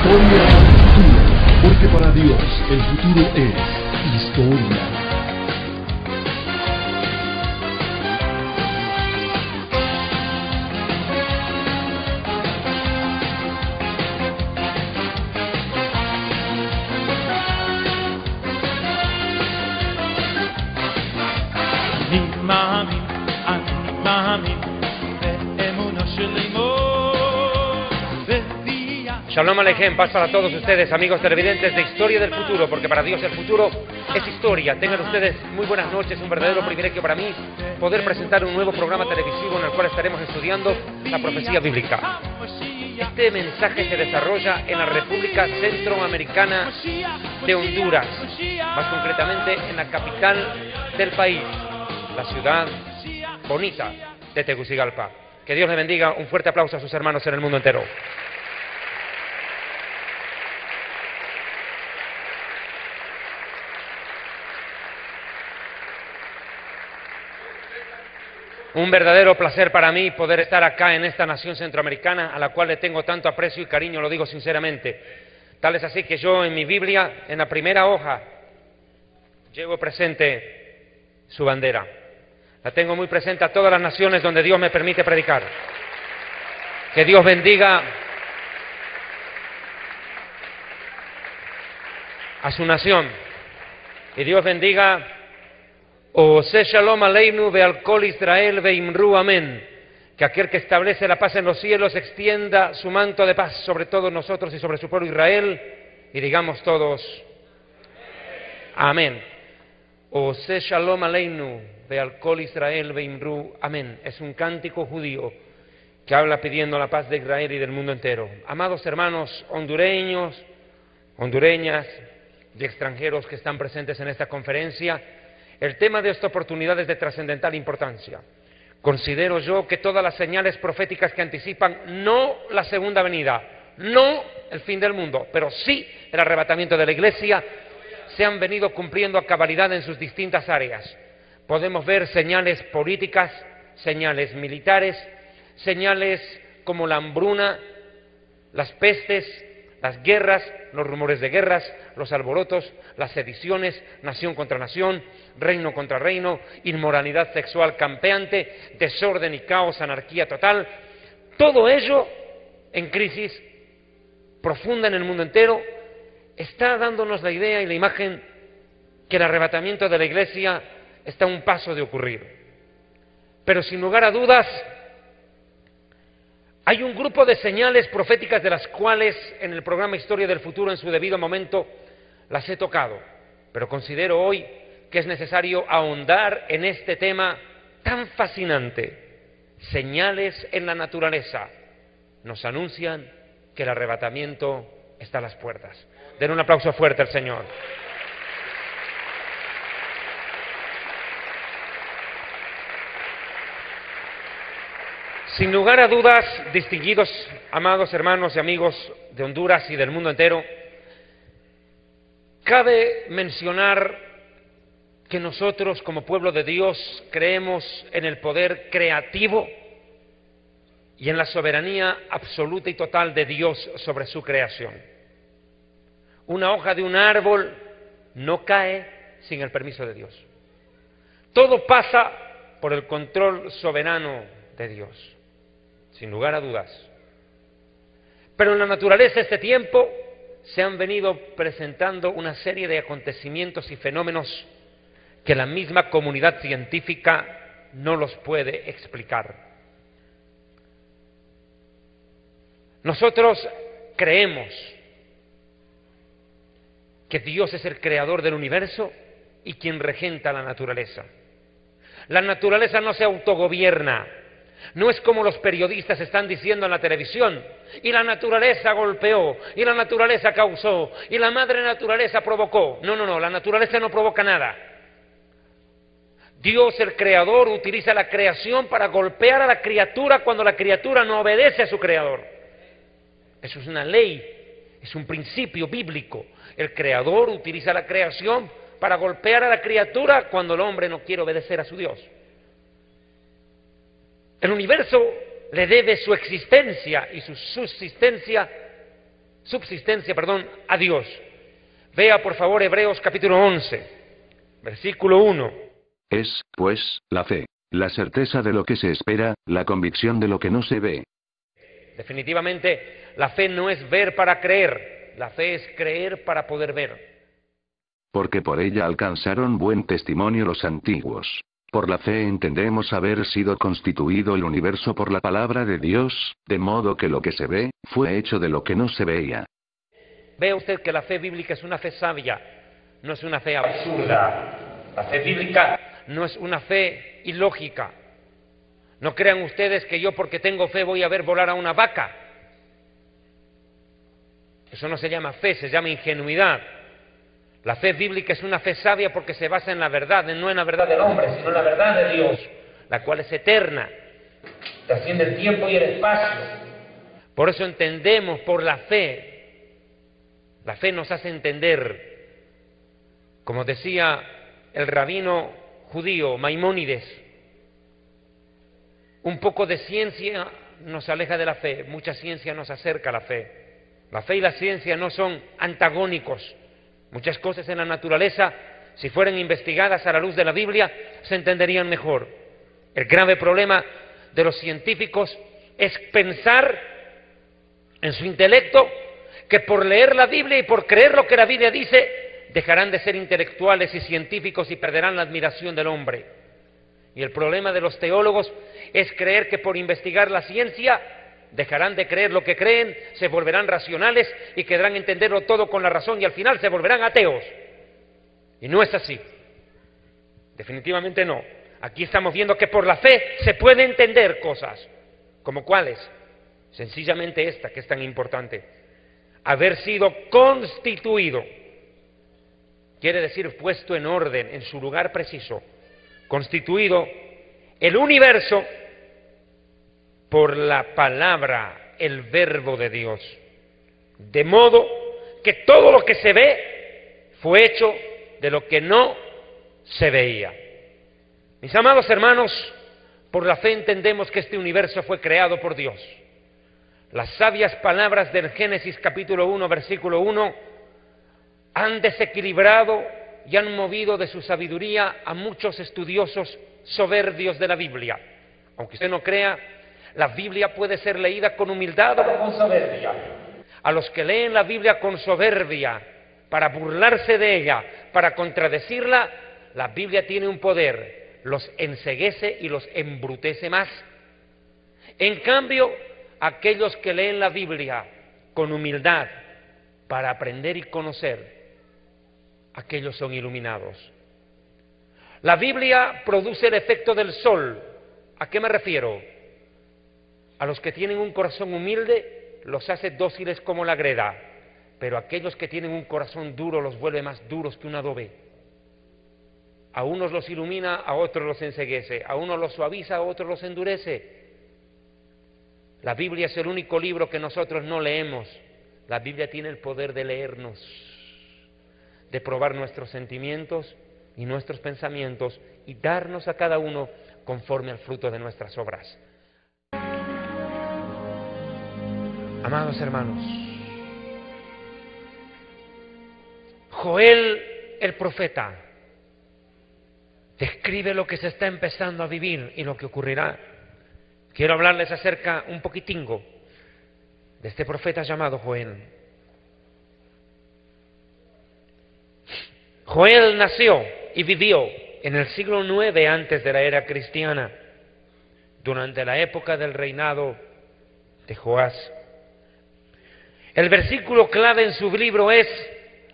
Historia del futuro, porque para Dios el futuro es historia. Shalom Aleichem, paz para todos ustedes, amigos televidentes de Historia del Futuro, porque para Dios el futuro es historia. Tengan ustedes muy buenas noches, un verdadero privilegio para mí poder presentar un nuevo programa televisivo en el cual estaremos estudiando la profecía bíblica. Este mensaje se desarrolla en la República Centroamericana de Honduras, más concretamente en la capital del país, la ciudad bonita de Tegucigalpa. Que Dios les bendiga, un fuerte aplauso a sus hermanos en el mundo entero. Un verdadero placer para mí poder estar acá en esta nación centroamericana a la cual le tengo tanto aprecio y cariño, lo digo sinceramente. Tal es así que yo en mi Biblia, en la primera hoja, llevo presente su bandera. La tengo muy presente a todas las naciones donde Dios me permite predicar. Que Dios bendiga a su nación. Y Dios bendiga Ose Shalom Aleinu ve'al kol Israel ve'imru amén. Que aquel que establece la paz en los cielos extienda su manto de paz sobre todos nosotros y sobre su pueblo Israel. Y digamos todos, amén. Ose Shalom Aleinu ve'al kol Israel ve'imru amén. Es un cántico judío que habla pidiendo la paz de Israel y del mundo entero. Amados hermanos hondureños, hondureñas y extranjeros que están presentes en esta conferencia, el tema de esta oportunidad es de trascendental importancia. Considero yo que todas las señales proféticas que anticipan no la segunda venida, no el fin del mundo, pero sí el arrebatamiento de la Iglesia, se han venido cumpliendo a cabalidad en sus distintas áreas. Podemos ver señales políticas, señales militares, señales como la hambruna, las pestes, las guerras, los rumores de guerras, los alborotos, las sediciones, nación contra nación, reino contra reino, inmoralidad sexual campeante, desorden y caos, anarquía total. Todo ello en crisis profunda en el mundo entero está dándonos la idea y la imagen que el arrebatamiento de la Iglesia está a un paso de ocurrir. Pero sin lugar a dudas, hay un grupo de señales proféticas de las cuales en el programa Historia del Futuro en su debido momento las he tocado, pero considero hoy que es necesario ahondar en este tema tan fascinante. Señales en la naturaleza nos anuncian que el arrebatamiento está a las puertas. Den un aplauso fuerte al Señor. Sin lugar a dudas, distinguidos, amados hermanos y amigos de Honduras y del mundo entero, cabe mencionar que nosotros como pueblo de Dios creemos en el poder creativo y en la soberanía absoluta y total de Dios sobre su creación. Una hoja de un árbol no cae sin el permiso de Dios. Todo pasa por el control soberano de Dios, sin lugar a dudas. Pero en la naturaleza de este tiempo se han venido presentando una serie de acontecimientos y fenómenos que la misma comunidad científica no los puede explicar. Nosotros creemos que Dios es el creador del universo y quien regenta la naturaleza. La naturaleza no se autogobierna. No es como los periodistas están diciendo en la televisión, y la naturaleza golpeó, y la naturaleza causó, y la madre naturaleza provocó. No, la naturaleza no provoca nada. Dios, el creador, utiliza la creación para golpear a la criatura cuando la criatura no obedece a su creador. Eso es una ley, es un principio bíblico. El creador utiliza la creación para golpear a la criatura cuando el hombre no quiere obedecer a su Dios. El universo le debe su existencia y su subsistencia a Dios. Vea por favor Hebreos capítulo 11, versículo 1. Es, pues, la fe, la certeza de lo que se espera, la convicción de lo que no se ve. Definitivamente, la fe no es ver para creer, la fe es creer para poder ver. Porque por ella alcanzaron buen testimonio los antiguos. Por la fe entendemos haber sido constituido el universo por la palabra de Dios, de modo que lo que se ve, fue hecho de lo que no se veía. Vea usted que la fe bíblica es una fe sabia, no es una fe absurda. La fe bíblica no es una fe ilógica. No crean ustedes que yo porque tengo fe voy a ver volar a una vaca. Eso no se llama fe, se llama ingenuidad. La fe bíblica es una fe sabia porque se basa en la verdad, no en la verdad del hombre, sino en la verdad de Dios, la cual es eterna, trasciende el tiempo y el espacio. Por eso entendemos por la fe nos hace entender, como decía el rabino judío Maimónides, un poco de ciencia nos aleja de la fe, mucha ciencia nos acerca a la fe. La fe y la ciencia no son antagónicos. Muchas cosas en la naturaleza, si fueran investigadas a la luz de la Biblia, se entenderían mejor. El grave problema de los científicos es pensar en su intelecto que por leer la Biblia y por creer lo que la Biblia dice, dejarán de ser intelectuales y científicos y perderán la admiración del hombre. Y el problema de los teólogos es creer que por investigar la ciencia dejarán de creer lo que creen, se volverán racionales y querrán entenderlo todo con la razón y al final se volverán ateos. Y no es así. Definitivamente no. Aquí estamos viendo que por la fe se puede entender cosas. ¿Como cuáles? Sencillamente esta, que es tan importante. Haber sido constituido. Quiere decir puesto en orden, en su lugar preciso. Constituido el universo por la palabra, el verbo de Dios. De modo que todo lo que se ve fue hecho de lo que no se veía. Mis amados hermanos, por la fe entendemos que este universo fue creado por Dios. Las sabias palabras del Génesis capítulo 1, versículo 1, han desequilibrado y han movido de su sabiduría a muchos estudiosos soberbios de la Biblia. Aunque usted no crea, la Biblia puede ser leída con humildad o con soberbia. A los que leen la Biblia con soberbia, para burlarse de ella, para contradecirla, la Biblia tiene un poder, los enceguece y los embrutece más. En cambio, aquellos que leen la Biblia con humildad, para aprender y conocer, aquellos son iluminados. La Biblia produce el efecto del sol. ¿A qué me refiero? A los que tienen un corazón humilde los hace dóciles como la greda, pero aquellos que tienen un corazón duro los vuelve más duros que un adobe. A unos los ilumina, a otros los enceguece, a unos los suaviza, a otros los endurece. La Biblia es el único libro que nosotros no leemos. La Biblia tiene el poder de leernos, de probar nuestros sentimientos y nuestros pensamientos y darnos a cada uno conforme al fruto de nuestras obras. Amados hermanos, Joel el profeta describe lo que se está empezando a vivir y lo que ocurrirá. Quiero hablarles acerca un poquitingo de este profeta llamado Joel. Joel nació y vivió en el siglo IX antes de la era cristiana, durante la época del reinado de Joás. El versículo clave en su libro es: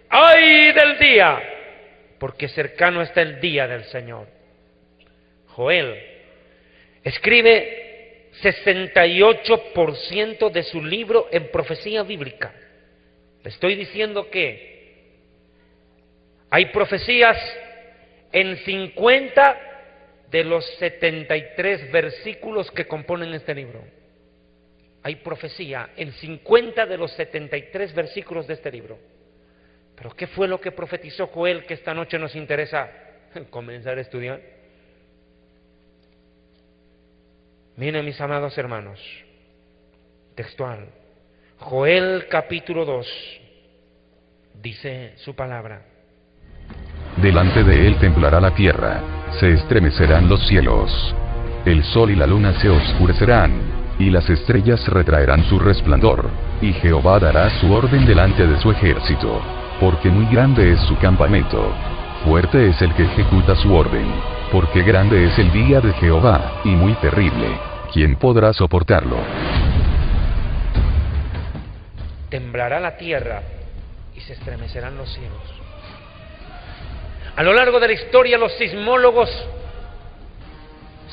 ¡ay del día! Porque cercano está el día del Señor. Joel escribe 68% de su libro en profecía bíblica. Le estoy diciendo que hay profecías en 50 de los 73 versículos que componen este libro. Hay profecía en 50 de los 73 versículos de este libro. Pero ¿qué fue lo que profetizó Joel que esta noche nos interesa comenzar a estudiar? Miren, mis amados hermanos, textual. Joel capítulo 2, dice su palabra. Delante de él temblará la tierra, se estremecerán los cielos. El sol y la luna se oscurecerán, y las estrellas retraerán su resplandor, y Jehová dará su orden delante de su ejército, porque muy grande es su campamento. Fuerte es el que ejecuta su orden, porque grande es el día de Jehová, y muy terrible. ¿Quién podrá soportarlo? Temblará la tierra y se estremecerán los cielos. A lo largo de la historia, los sismólogos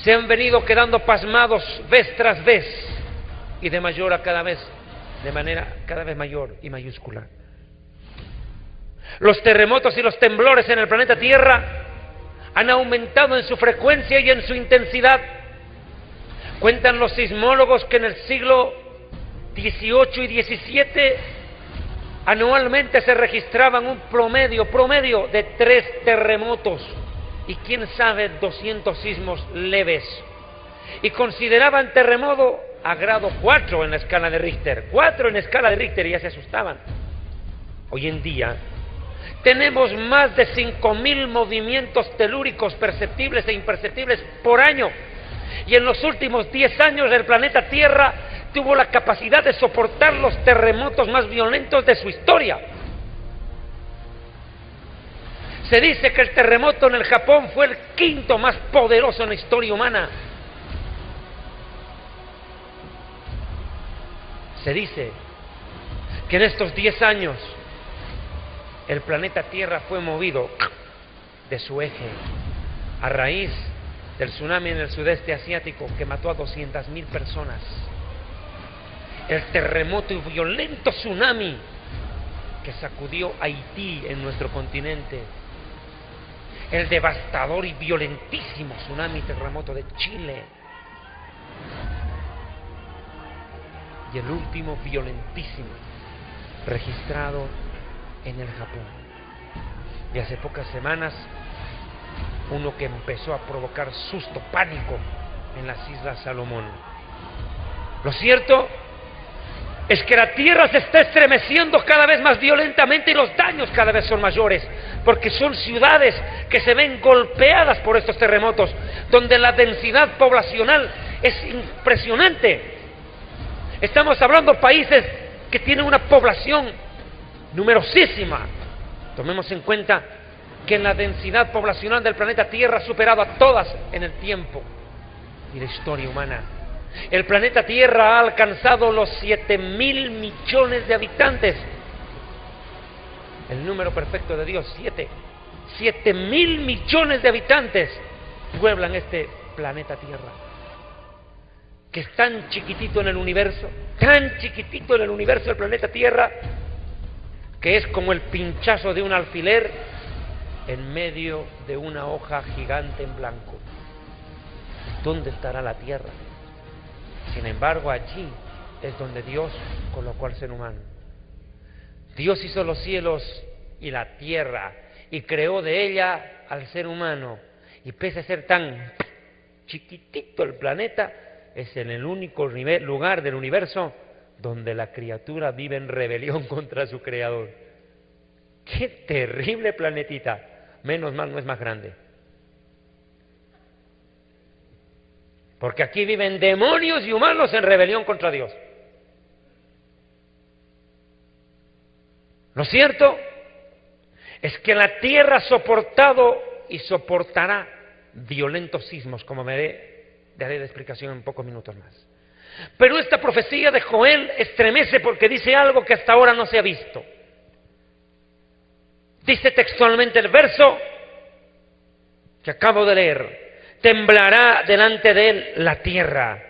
se han venido quedando pasmados vez tras vez, y de mayor a cada vez, de manera cada vez mayor y mayúscula. Los terremotos y los temblores en el planeta Tierra han aumentado en su frecuencia y en su intensidad. Cuentan los sismólogos que en el siglo XVIII y XVII anualmente se registraban un promedio de 3 terremotos y quién sabe 200 sismos leves, y consideraban terremoto a grado 4 en la escala de Richter, 4 en escala de Richter, y ya se asustaban. Hoy en día tenemos más de 5.000 movimientos telúricos perceptibles e imperceptibles por año, y en los últimos 10 años el planeta Tierra tuvo la capacidad de soportar los terremotos más violentos de su historia. Se dice que el terremoto en el Japón fue el 5º más poderoso en la historia humana. Se dice que en estos 10 años el planeta Tierra fue movido de su eje a raíz del tsunami en el sudeste asiático que mató a 200.000 personas. El terremoto y violento tsunami que sacudió Haití en nuestro continente. El devastador y violentísimo tsunami y terremoto de Chile. Y el último violentísimo registrado en el Japón. Y hace pocas semanas, uno que empezó a provocar susto, pánico en las Islas Salomón. Lo cierto es que la Tierra se está estremeciendo cada vez más violentamente y los daños cada vez son mayores, porque son ciudades que se ven golpeadas por estos terremotos, donde la densidad poblacional es impresionante. Estamos hablando de países que tienen una población numerosísima. Tomemos en cuenta que la densidad poblacional del planeta Tierra ha superado a todas en el tiempo y la historia humana. El planeta Tierra ha alcanzado los 7.000 millones de habitantes. El número perfecto de Dios, 7. 7.000 millones de habitantes pueblan este planeta Tierra, que es tan chiquitito en el universo, tan chiquitito en el universo del planeta Tierra, que es como el pinchazo de un alfiler en medio de una hoja gigante en blanco. ¿Dónde estará la Tierra? Sin embargo, allí es donde Dios colocó al ser humano. Dios hizo los cielos y la tierra y creó de ella al ser humano. Y pese a ser tan chiquitito el planeta, es en el único lugar del universo donde la criatura vive en rebelión contra su creador. ¡Qué terrible planetita! Menos mal no es más grande. Porque aquí viven demonios y humanos en rebelión contra Dios. Lo cierto es que la tierra ha soportado y soportará violentos sismos, como daré de explicación en pocos minutos más. Pero esta profecía de Joel estremece porque dice algo que hasta ahora no se ha visto. Dice textualmente el verso que acabo de leer: temblará delante de él la tierra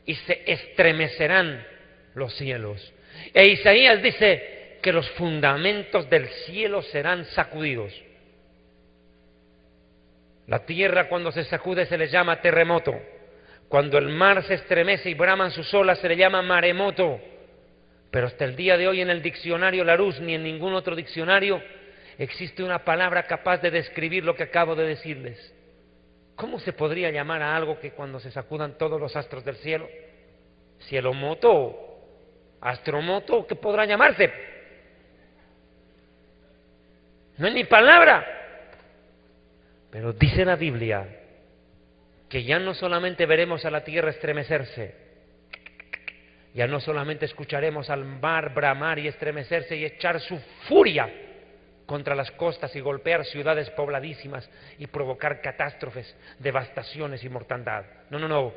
y se estremecerán los cielos. E Isaías dice que los fundamentos del cielo serán sacudidos. La tierra cuando se sacude se le llama terremoto. Cuando el mar se estremece y braman sus olas se le llama maremoto. Pero hasta el día de hoy en el diccionario Larousse ni en ningún otro diccionario existe una palabra capaz de describir lo que acabo de decirles. ¿Cómo se podría llamar a algo que cuando se sacudan todos los astros del cielo? ¿Cielo moto? Astromoto, ¿qué podrá llamarse? No es ni palabra. Pero dice la Biblia que ya no solamente veremos a la tierra estremecerse, ya no solamente escucharemos al mar bramar y estremecerse y echar su furia contra las costas y golpear ciudades pobladísimas y provocar catástrofes, devastaciones y mortandad. No, no, no.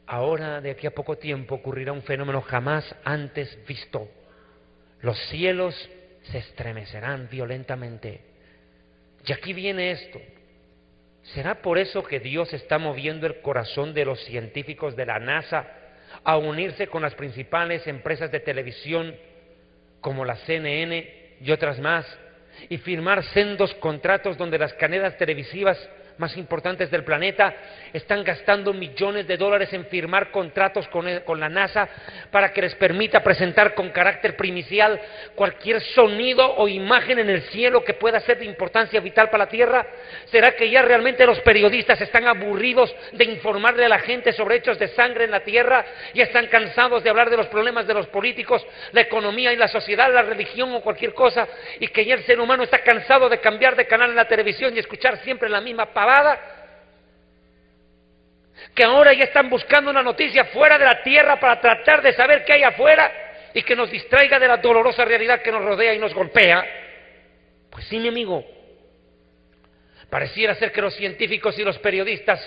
Ahora, de aquí a poco tiempo, ocurrirá un fenómeno jamás antes visto. Los cielos se estremecerán violentamente. Y aquí viene esto. ¿Será por eso que Dios está moviendo el corazón de los científicos de la NASA a unirse con las principales empresas de televisión como la CNN y otras más, y firmar sendos contratos donde las cadenas televisivas más importantes del planeta están gastando millones de dólares en firmar contratos con la NASA para que les permita presentar con carácter primicial cualquier sonido o imagen en el cielo que pueda ser de importancia vital para la Tierra? ¿Será que ya realmente los periodistas están aburridos de informarle a la gente sobre hechos de sangre en la Tierra? ¿Ya están cansados de hablar de los problemas de los políticos, la economía y la sociedad, la religión o cualquier cosa? ¿Y que ya el ser humano está cansado de cambiar de canal en la televisión y escuchar siempre la misma pavada? Que ahora ya están buscando una noticia fuera de la tierra para tratar de saber qué hay afuera y que nos distraiga de la dolorosa realidad que nos rodea y nos golpea. Pues sí, mi amigo, pareciera ser que los científicos y los periodistas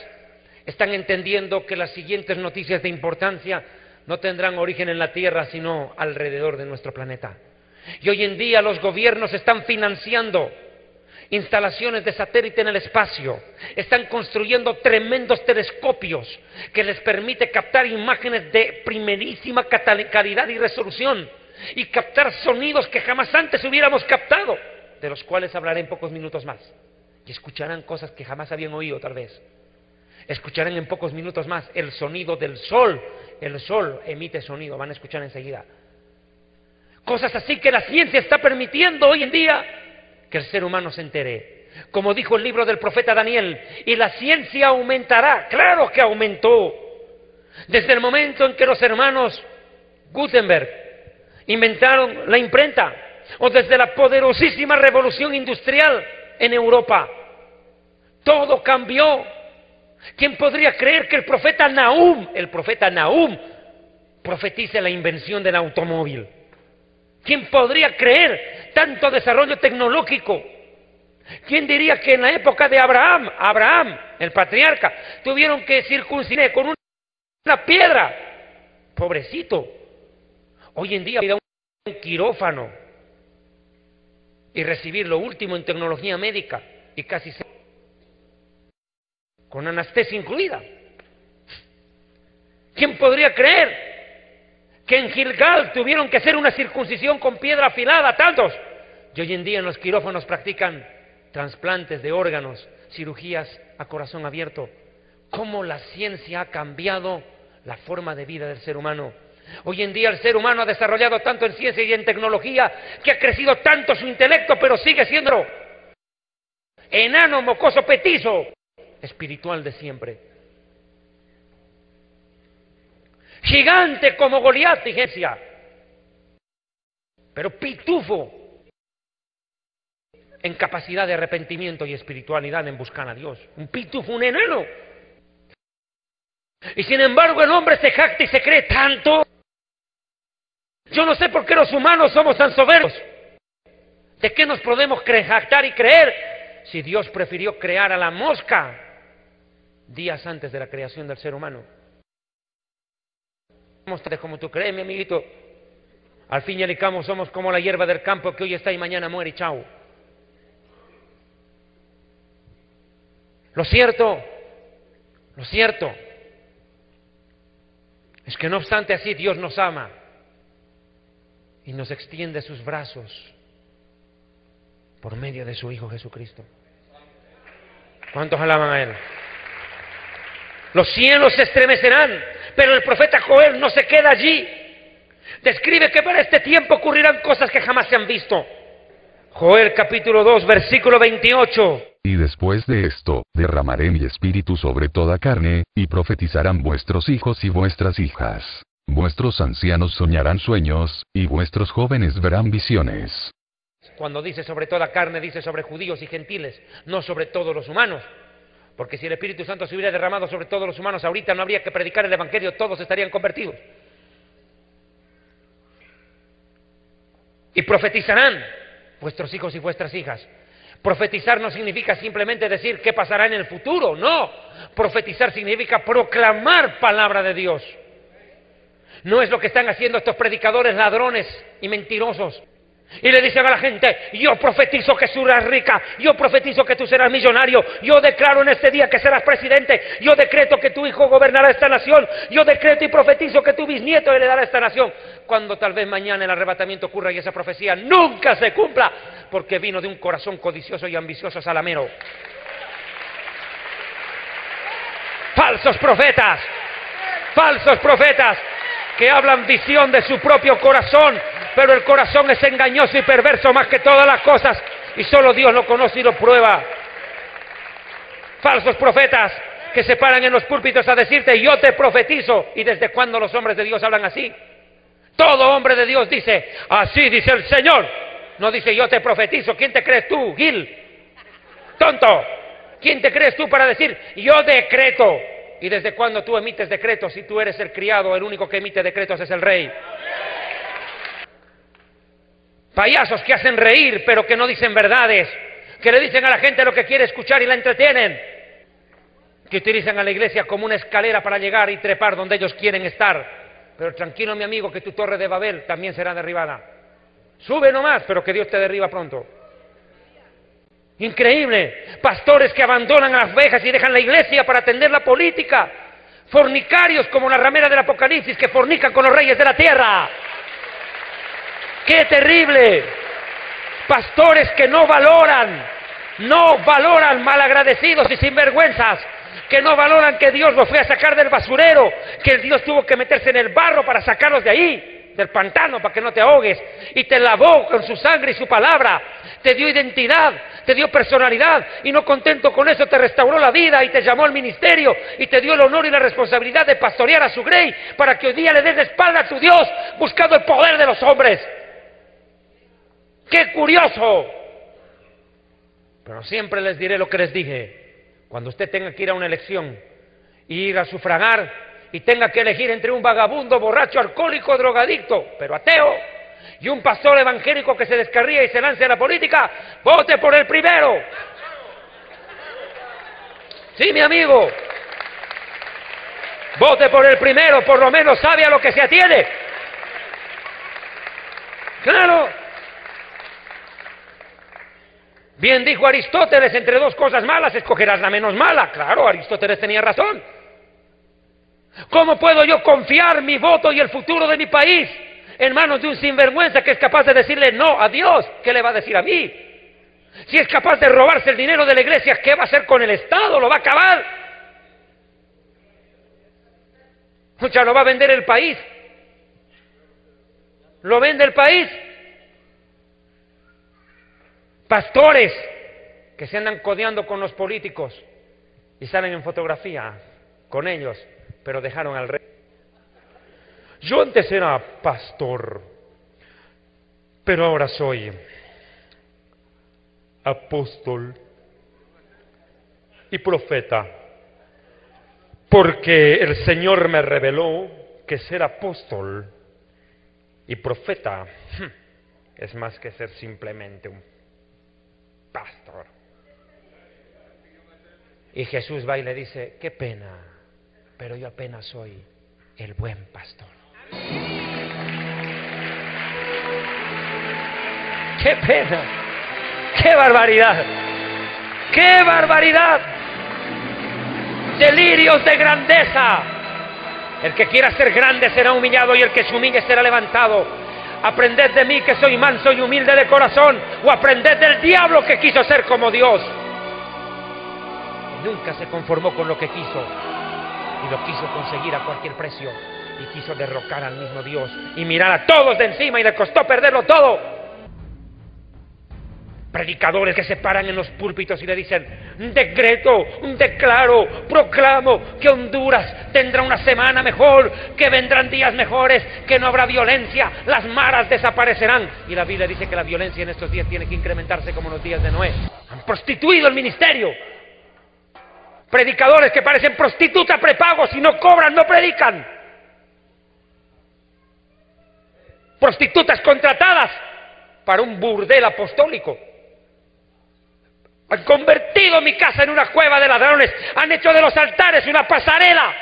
están entendiendo que las siguientes noticias de importancia no tendrán origen en la Tierra, sino alrededor de nuestro planeta. Y hoy en día los gobiernos están financiando instalaciones de satélite en el espacio, están construyendo tremendos telescopios que les permite captar imágenes de primerísima calidad y resolución y captar sonidos que jamás antes hubiéramos captado, de los cuales hablaré en pocos minutos más, y escucharán cosas que jamás habían oído tal vez. Escucharán en pocos minutos más el sonido del sol. El sol emite sonido, van a escuchar enseguida. Cosas así que la ciencia está permitiendo hoy en día que el ser humano se entere. Como dijo el libro del profeta Daniel, y la ciencia aumentará. Claro que aumentó. Desde el momento en que los hermanos Gutenberg inventaron la imprenta, o desde la poderosísima revolución industrial en Europa, todo cambió. ¿Quién podría creer que el profeta Nahum profetice la invención del automóvil? ¿Quién podría creer tanto desarrollo tecnológico? ¿Quién diría que en la época de Abraham, el patriarca, tuvieron que circuncidar con una piedra? Pobrecito. Hoy en día ir a un quirófano y recibir lo último en tecnología médica y casi con anestesia incluida. ¿Quién podría creer que en Gilgal tuvieron que hacer una circuncisión con piedra afilada, tantos? Y hoy en día en los quirófanos practican trasplantes de órganos, cirugías a corazón abierto. ¿Cómo la ciencia ha cambiado la forma de vida del ser humano? Hoy en día el ser humano ha desarrollado tanto en ciencia y en tecnología que ha crecido tanto su intelecto, pero sigue siendo enano, mocoso, petizo, espiritual de siempre. Gigante como Goliat, Tigencia, pero pitufo en capacidad de arrepentimiento y espiritualidad en buscar a Dios. Un pitufo, un enano. Y sin embargo el hombre se jacta y se cree tanto. Yo no sé por qué los humanos somos tan soberbios. ¿De qué nos podemos jactar y creer si Dios prefirió crear a la mosca días antes de la creación del ser humano? Como tú crees, mi amiguito. Al fin y al cabo somos como la hierba del campo que hoy está y mañana muere y chao. Lo cierto es que no obstante así Dios nos ama y nos extiende sus brazos por medio de su Hijo Jesucristo. ¿Cuántos alaban a Él? Los cielos se estremecerán, pero el profeta Joel no se queda allí. Describe que para este tiempo ocurrirán cosas que jamás se han visto. Joel capítulo 2, versículo 28. Y después de esto, derramaré mi espíritu sobre toda carne, y profetizarán vuestros hijos y vuestras hijas. Vuestros ancianos soñarán sueños, y vuestros jóvenes verán visiones. Cuando dice sobre toda carne, dice sobre judíos y gentiles, no sobre todos los humanos. Porque si el Espíritu Santo se hubiera derramado sobre todos los humanos, ahorita no habría que predicar el Evangelio, todos estarían convertidos. Y profetizarán vuestros hijos y vuestras hijas. Profetizar no significa simplemente decir qué pasará en el futuro, no. Profetizar significa proclamar palabra de Dios. No es lo que están haciendo estos predicadores ladrones y mentirosos. Y le dicen a la gente, yo profetizo que serás rica, yo profetizo que tú serás millonario, yo declaro en este día que serás presidente, yo decreto que tu hijo gobernará esta nación, yo decreto y profetizo que tu bisnieto heredará esta nación. Cuando tal vez mañana el arrebatamiento ocurra y esa profecía nunca se cumpla, porque vino de un corazón codicioso y ambicioso salamero. Falsos profetas que hablan visión de su propio corazón, pero el corazón es engañoso y perverso más que todas las cosas, y solo Dios lo conoce y lo prueba. Falsos profetas que se paran en los púlpitos a decirte, yo te profetizo. ¿Y desde cuándo los hombres de Dios hablan así? Todo hombre de Dios dice, así dice el Señor. No dice, yo te profetizo. ¿Quién te crees tú, Gil? Tonto. ¿Quién te crees tú para decir, yo decreto? ¿Y desde cuándo tú emites decretos? Si tú eres el criado, el único que emite decretos es el rey. Payasos que hacen reír, pero que no dicen verdades, que le dicen a la gente lo que quiere escuchar y la entretienen, que utilizan a la iglesia como una escalera para llegar y trepar donde ellos quieren estar. Pero tranquilo, mi amigo, que tu torre de Babel también será derribada. Sube nomás, pero que Dios te derriba pronto. Increíble. Pastores que abandonan a las ovejas y dejan la iglesia para atender la política. Fornicarios como la ramera del Apocalipsis que fornican con los reyes de la tierra. ¡Qué terrible! Pastores que no valoran, malagradecidos y sinvergüenzas, que no valoran que Dios los fue a sacar del basurero, que Dios tuvo que meterse en el barro para sacarlos de ahí, del pantano, para que no te ahogues, y te lavó con su sangre y su palabra, te dio identidad, te dio personalidad, y no contento con eso te restauró la vida y te llamó al ministerio y te dio el honor y la responsabilidad de pastorear a su grey para que hoy día le des la espalda a tu Dios buscando el poder de los hombres. ¡Qué curioso! Pero siempre les diré lo que les dije. Cuando usted tenga que ir a una elección, ir a sufragar y tenga que elegir entre un vagabundo, borracho, alcohólico, drogadicto, pero ateo, y un pastor evangélico que se descarría y se lance a la política, vote por el primero. Sí, mi amigo. Vote por el primero, por lo menos sabe a lo que se atiene. Claro. Bien dijo Aristóteles, entre dos cosas malas escogerás la menos mala. Claro, Aristóteles tenía razón. ¿Cómo puedo yo confiar mi voto y el futuro de mi país en manos de un sinvergüenza que es capaz de decirle no a Dios? ¿Qué le va a decir a mí? Si es capaz de robarse el dinero de la iglesia, ¿qué va a hacer con el Estado? ¿Lo va a acabar? Ya no va a vender el país. ¿Lo vende el país? Pastores que se andan codeando con los políticos y salen en fotografía con ellos, pero dejaron al rey. Yo antes era pastor, pero ahora soy apóstol y profeta, porque el Señor me reveló que ser apóstol y profeta es más que ser simplemente un pastor. Y Jesús va y le dice, qué pena, pero yo apenas soy el buen pastor. ¡Qué pena! ¡Qué barbaridad! ¡Qué barbaridad! Delirios de grandeza. El que quiera ser grande será humillado y el que se humille será levantado. Aprended de mí que soy manso y humilde de corazón, o aprended del diablo que quiso ser como Dios. Nunca se conformó con lo que quiso y lo quiso conseguir a cualquier precio y quiso derrocar al mismo Dios y mirar a todos de encima y le costó perderlo todo. Predicadores que se paran en los púlpitos y le dicen: decreto, declaro, proclamo que Honduras tendrá una semana mejor, que vendrán días mejores, que no habrá violencia, las maras desaparecerán. Y la Biblia dice que la violencia en estos días tiene que incrementarse como en los días de Noé. Han prostituido el ministerio. Predicadores que parecen prostitutas prepagos y no cobran, no predican. Prostitutas contratadas para un burdel apostólico. Han convertido mi casa en una cueva de ladrones. Han hecho de los altares una pasarela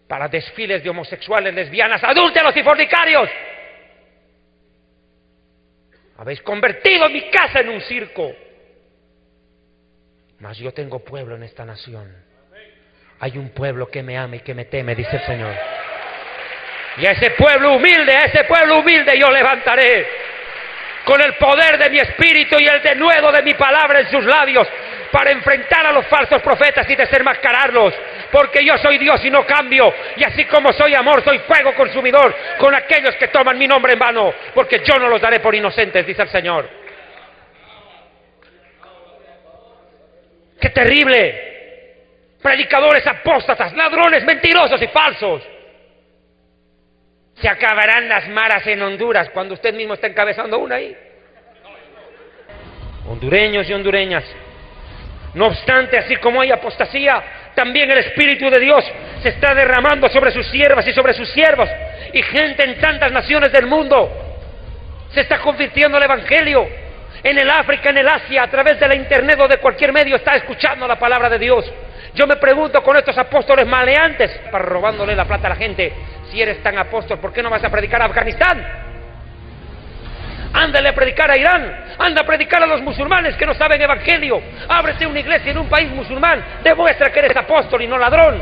para desfiles de homosexuales, lesbianas, adúlteros y fornicarios. Habéis convertido mi casa en un circo. Mas yo tengo pueblo en esta nación. Hay un pueblo que me ama y que me teme, dice el Señor. Y a ese pueblo humilde yo levantaré con el poder de mi espíritu y el denuedo de mi palabra en sus labios, para enfrentar a los falsos profetas y desenmascararlos, porque yo soy Dios y no cambio, y así como soy amor, soy fuego consumidor con aquellos que toman mi nombre en vano, porque yo no los daré por inocentes, dice el Señor. ¡Qué terrible! Predicadores apóstatas, ladrones, mentirosos y falsos. Se acabarán las maras en Honduras cuando usted mismo está encabezando una ahí. Hondureños y hondureñas. No obstante, así como hay apostasía, también el Espíritu de Dios se está derramando sobre sus siervas y sobre sus siervos. Y gente en tantas naciones del mundo se está convirtiendo al Evangelio. En el África, en el Asia, a través de la internet o de cualquier medio está escuchando la palabra de Dios. Yo me pregunto con estos apóstoles maleantes, para robándole la plata a la gente: si eres tan apóstol, ¿por qué no vas a predicar a Afganistán? Ándale a predicar a Irán, anda a predicar a los musulmanes que no saben evangelio. Ábrete una iglesia en un país musulmán, demuestra que eres apóstol y no ladrón.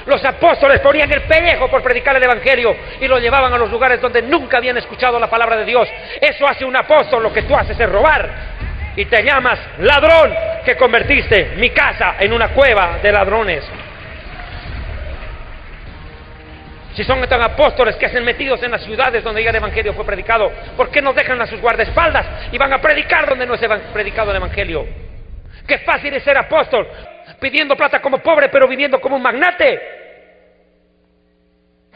Los apóstoles ponían el pellejo por predicar el evangelio y lo llevaban a los lugares donde nunca habían escuchado la palabra de Dios. Eso hace un apóstol. Lo que tú haces es robar y te llamas ladrón, que convertiste mi casa en una cueva de ladrones. Si son tan apóstoles que hacen metidos en las ciudades donde ya el evangelio fue predicado, ¿por qué no dejan a sus guardaespaldas y van a predicar donde no es predicado el evangelio? Qué fácil es ser apóstol, pidiendo plata como pobre pero viviendo como un magnate.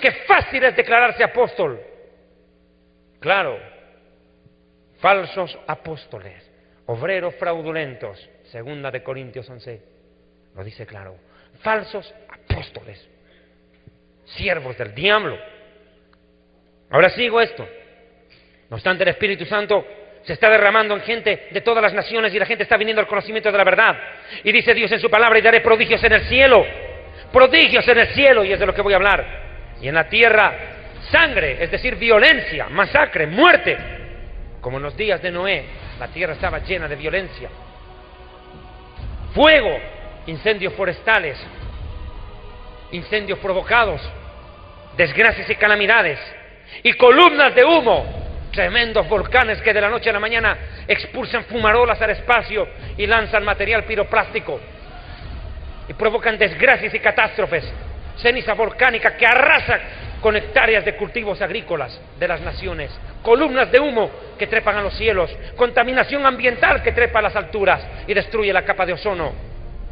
Qué fácil es declararse apóstol. Claro, falsos apóstoles, obreros fraudulentos, 2 Corintios 11, lo dice claro. Falsos apóstoles, siervos del diablo. Ahora sigo esto. No obstante, el Espíritu Santo se está derramando en gente de todas las naciones y la gente está viniendo al conocimiento de la verdad. Y dice Dios en su palabra: y daré prodigios en el cielo. Prodigios en el cielo, y es de lo que voy a hablar. Y en la tierra, sangre, es decir, violencia, masacre, muerte. Como en los días de Noé, la tierra estaba llena de violencia. Fuego, incendios forestales, incendios provocados, desgracias y calamidades, y columnas de humo, tremendos volcanes que de la noche a la mañana expulsan fumarolas al espacio y lanzan material piroplástico y provocan desgracias y catástrofes, ceniza volcánica que arrasa con hectáreas de cultivos agrícolas de las naciones, columnas de humo que trepan a los cielos, contaminación ambiental que trepa a las alturas y destruye la capa de ozono.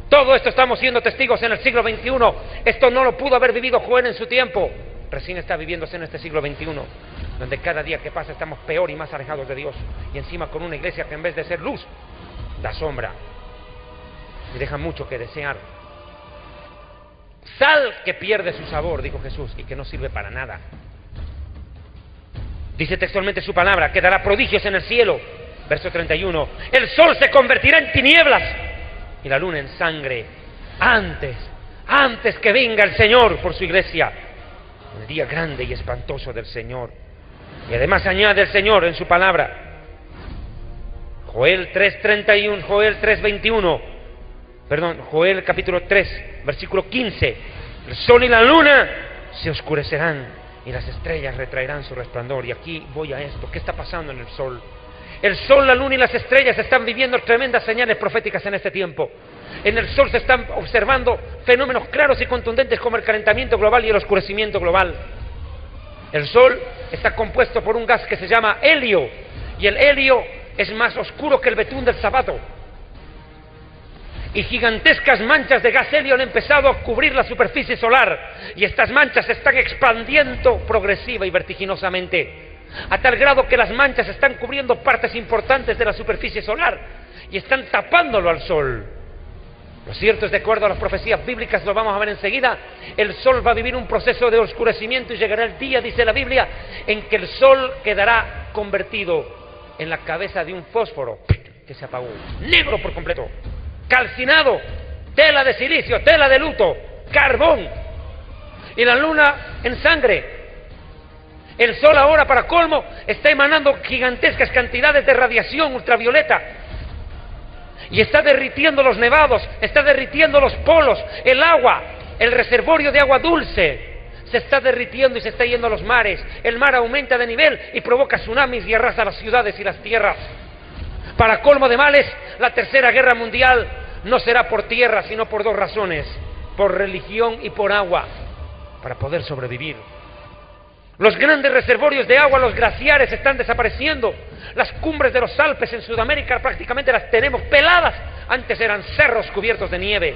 Todo esto estamos siendo testigos en el siglo XXI. Esto no lo pudo haber vivido Joel en su tiempo. Recién está viviéndose en este siglo XXI, donde cada día que pasa estamos peor y más alejados de Dios. Y encima con una iglesia que en vez de ser luz, da sombra. Y deja mucho que desear. Sal que pierde su sabor, dijo Jesús, y que no sirve para nada. Dice textualmente su palabra, que dará prodigios en el cielo. Verso 31. El sol se convertirá en tinieblas y la luna en sangre, antes que venga el Señor por su iglesia, el día grande y espantoso del Señor. Y además añade el Señor en su palabra, Joel 3:31, Joel 3:21, Joel capítulo 3, versículo 15, el sol y la luna se oscurecerán y las estrellas retraerán su resplandor. Y aquí voy a esto, ¿qué está pasando en el sol? El sol, la luna y las estrellas están viviendo tremendas señales proféticas en este tiempo. En el sol se están observando fenómenos claros y contundentes como el calentamiento global y el oscurecimiento global. El sol está compuesto por un gas que se llama helio, y el helio es más oscuro que el betún del sábado. Y gigantescas manchas de gas helio han empezado a cubrir la superficie solar, y estas manchas se están expandiendo progresiva y vertiginosamente, a tal grado que las manchas están cubriendo partes importantes de la superficie solar y están tapándolo al Sol. Lo cierto es, de acuerdo a las profecías bíblicas, lo vamos a ver enseguida, el Sol va a vivir un proceso de oscurecimiento y llegará el día, dice la Biblia, en que el Sol quedará convertido en la cabeza de un fósforo que se apagó, negro por completo, calcinado, tela de silicio, tela de luto, carbón, y la luna en sangre. El Sol ahora, para colmo, está emanando gigantescas cantidades de radiación ultravioleta y está derritiendo los nevados, está derritiendo los polos, el agua, el reservorio de agua dulce se está derritiendo y se está yendo a los mares. El mar aumenta de nivel y provoca tsunamis y arrasa las ciudades y las tierras. Para colmo de males, la Tercera Guerra Mundial no será por tierra, sino por dos razones: por religión y por agua, para poder sobrevivir. Los grandes reservorios de agua, los glaciares, están desapareciendo. Las cumbres de los Alpes en Sudamérica prácticamente las tenemos peladas. Antes eran cerros cubiertos de nieve.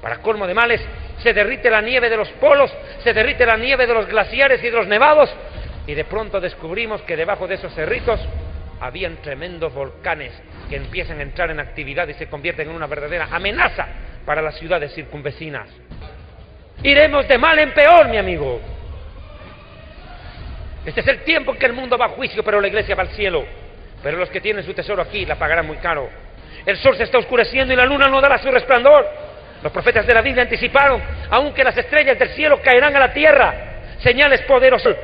Para colmo de males, se derrite la nieve de los polos, se derrite la nieve de los glaciares y de los nevados, y de pronto descubrimos que debajo de esos cerritos habían tremendos volcanes que empiezan a entrar en actividad y se convierten en una verdadera amenaza para las ciudades circunvecinas. Iremos de mal en peor, mi amigo. Este es el tiempo en que el mundo va a juicio, pero la iglesia va al cielo. Pero los que tienen su tesoro aquí la pagarán muy caro. El sol se está oscureciendo y la luna no dará su resplandor. Los profetas de la Biblia anticiparon, aunque las estrellas del cielo caerán a la tierra. Señales poderosas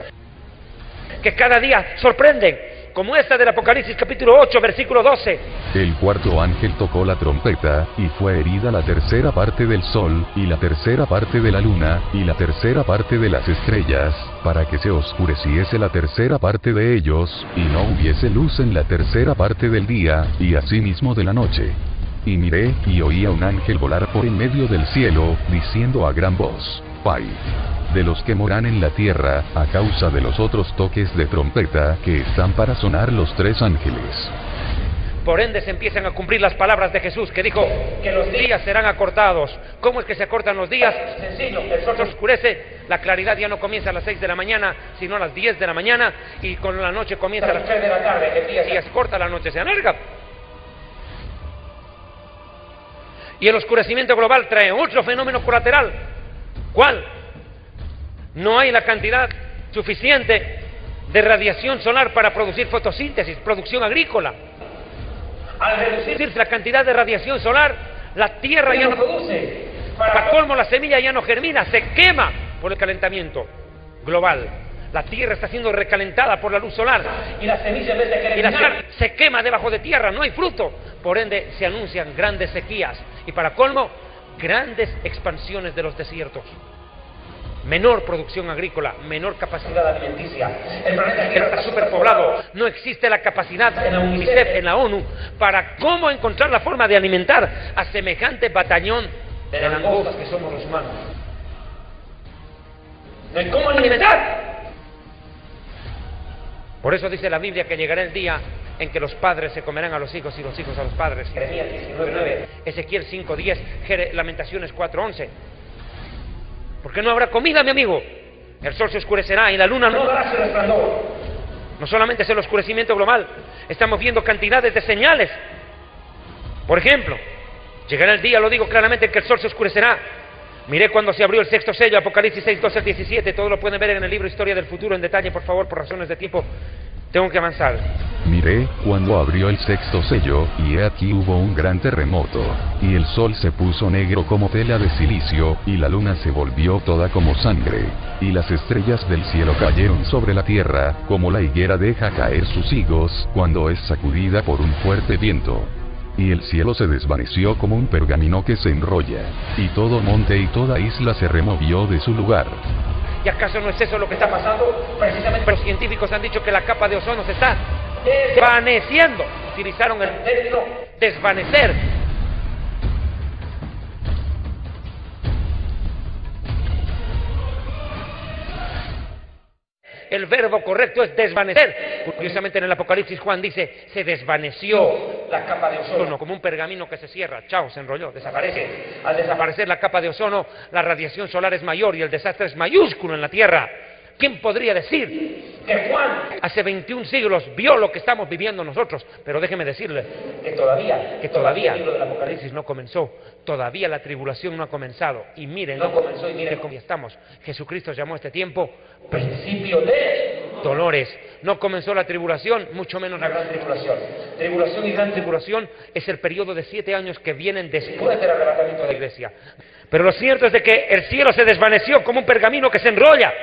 que cada día sorprenden, como esta del Apocalipsis capítulo 8, versículo 12. El cuarto ángel tocó la trompeta, y fue herida la tercera parte del sol, y la tercera parte de la luna, y la tercera parte de las estrellas, para que se oscureciese la tercera parte de ellos, y no hubiese luz en la tercera parte del día, y asimismo de la noche. Y miré, y oí a un ángel volar por en medio del cielo, diciendo a gran voz: Paz de los que moran en la tierra, a causa de los otros toques de trompeta que están para sonar los tres ángeles. Por ende se empiezan a cumplir las palabras de Jesús, que dijo que los días serán acortados. ¿Cómo es que se acortan los días? Sencillo, el sol se oscurece, la claridad ya no comienza a las 6 de la mañana, sino a las 10 de la mañana, y con la noche comienza a las 3 de la tarde. El día se corta, la noche se alarga. Y el oscurecimiento global trae otro fenómeno colateral. ¿Cuál? No hay la cantidad suficiente de radiación solar para producir fotosíntesis, producción agrícola. Al reducirse la cantidad de radiación solar, la tierra ya no produce. Para colmo, la semilla ya no germina, se quema por el calentamiento global. La tierra está siendo recalentada por la luz solar y la semilla, en vez de germinar, se quema debajo de tierra, no hay fruto. Por ende se anuncian grandes sequías y, para colmo, grandes expansiones de los desiertos. Menor producción agrícola, menor capacidad alimenticia. El planeta Tierra está superpoblado. No existe la capacidad en la UNICEF, en la ONU, para cómo encontrar la forma de alimentar a semejante batallón de langostas que somos los humanos. No hay cómo alimentar. Por eso dice la Biblia que llegará el día en que los padres se comerán a los hijos y los hijos a los padres. Jeremías 19:9, Ezequiel 5:10, Lamentaciones 4:11. Porque no habrá comida, mi amigo. El sol se oscurecerá y la luna no dará su resplandor. No solamente es el oscurecimiento global, estamos viendo cantidades de señales. Por ejemplo, llegará el día, lo digo claramente, en que el sol se oscurecerá. Miré cuando se abrió el sexto sello, Apocalipsis 6:12-17, todo lo pueden ver en el libro Historia del Futuro en detalle, por favor, por razones de tiempo, tengo que avanzar. Miré cuando abrió el sexto sello, y he aquí hubo un gran terremoto, y el sol se puso negro como tela de silicio, y la luna se volvió toda como sangre, y las estrellas del cielo cayeron sobre la tierra, como la higuera deja caer sus higos cuando es sacudida por un fuerte viento. Y el cielo se desvaneció como un pergamino que se enrolla, y todo monte y toda isla se removió de su lugar. ¿Y acaso no es eso lo que está pasando? Precisamente los científicos han dicho que la capa de ozono se está desvaneciendo. Utilizaron el término desvanecer. el verbo correcto es desvanecer. Curiosamente en el Apocalipsis Juan dice, se desvaneció la capa de ozono, como un pergamino que se cierra, chao, se enrolló, desaparece. Al desaparecer la capa de ozono, la radiación solar es mayor y el desastre es mayúsculo en la Tierra. ¿Quién podría decir que Juan hace 21 siglos vio lo que estamos viviendo nosotros? Pero déjeme decirle que todavía el libro del Apocalipsis no comenzó, todavía la tribulación no ha comenzado. Y miren, no comenzó y miren cómo estamos. Jesucristo llamó a este tiempo principio de dolores. No comenzó la tribulación, mucho menos la gran tribulación. Tribulación y gran tribulación es el periodo de 7 años que vienen después del arrebatamiento de la iglesia. Pero lo cierto es de que el cielo se desvaneció como un pergamino que se enrolla.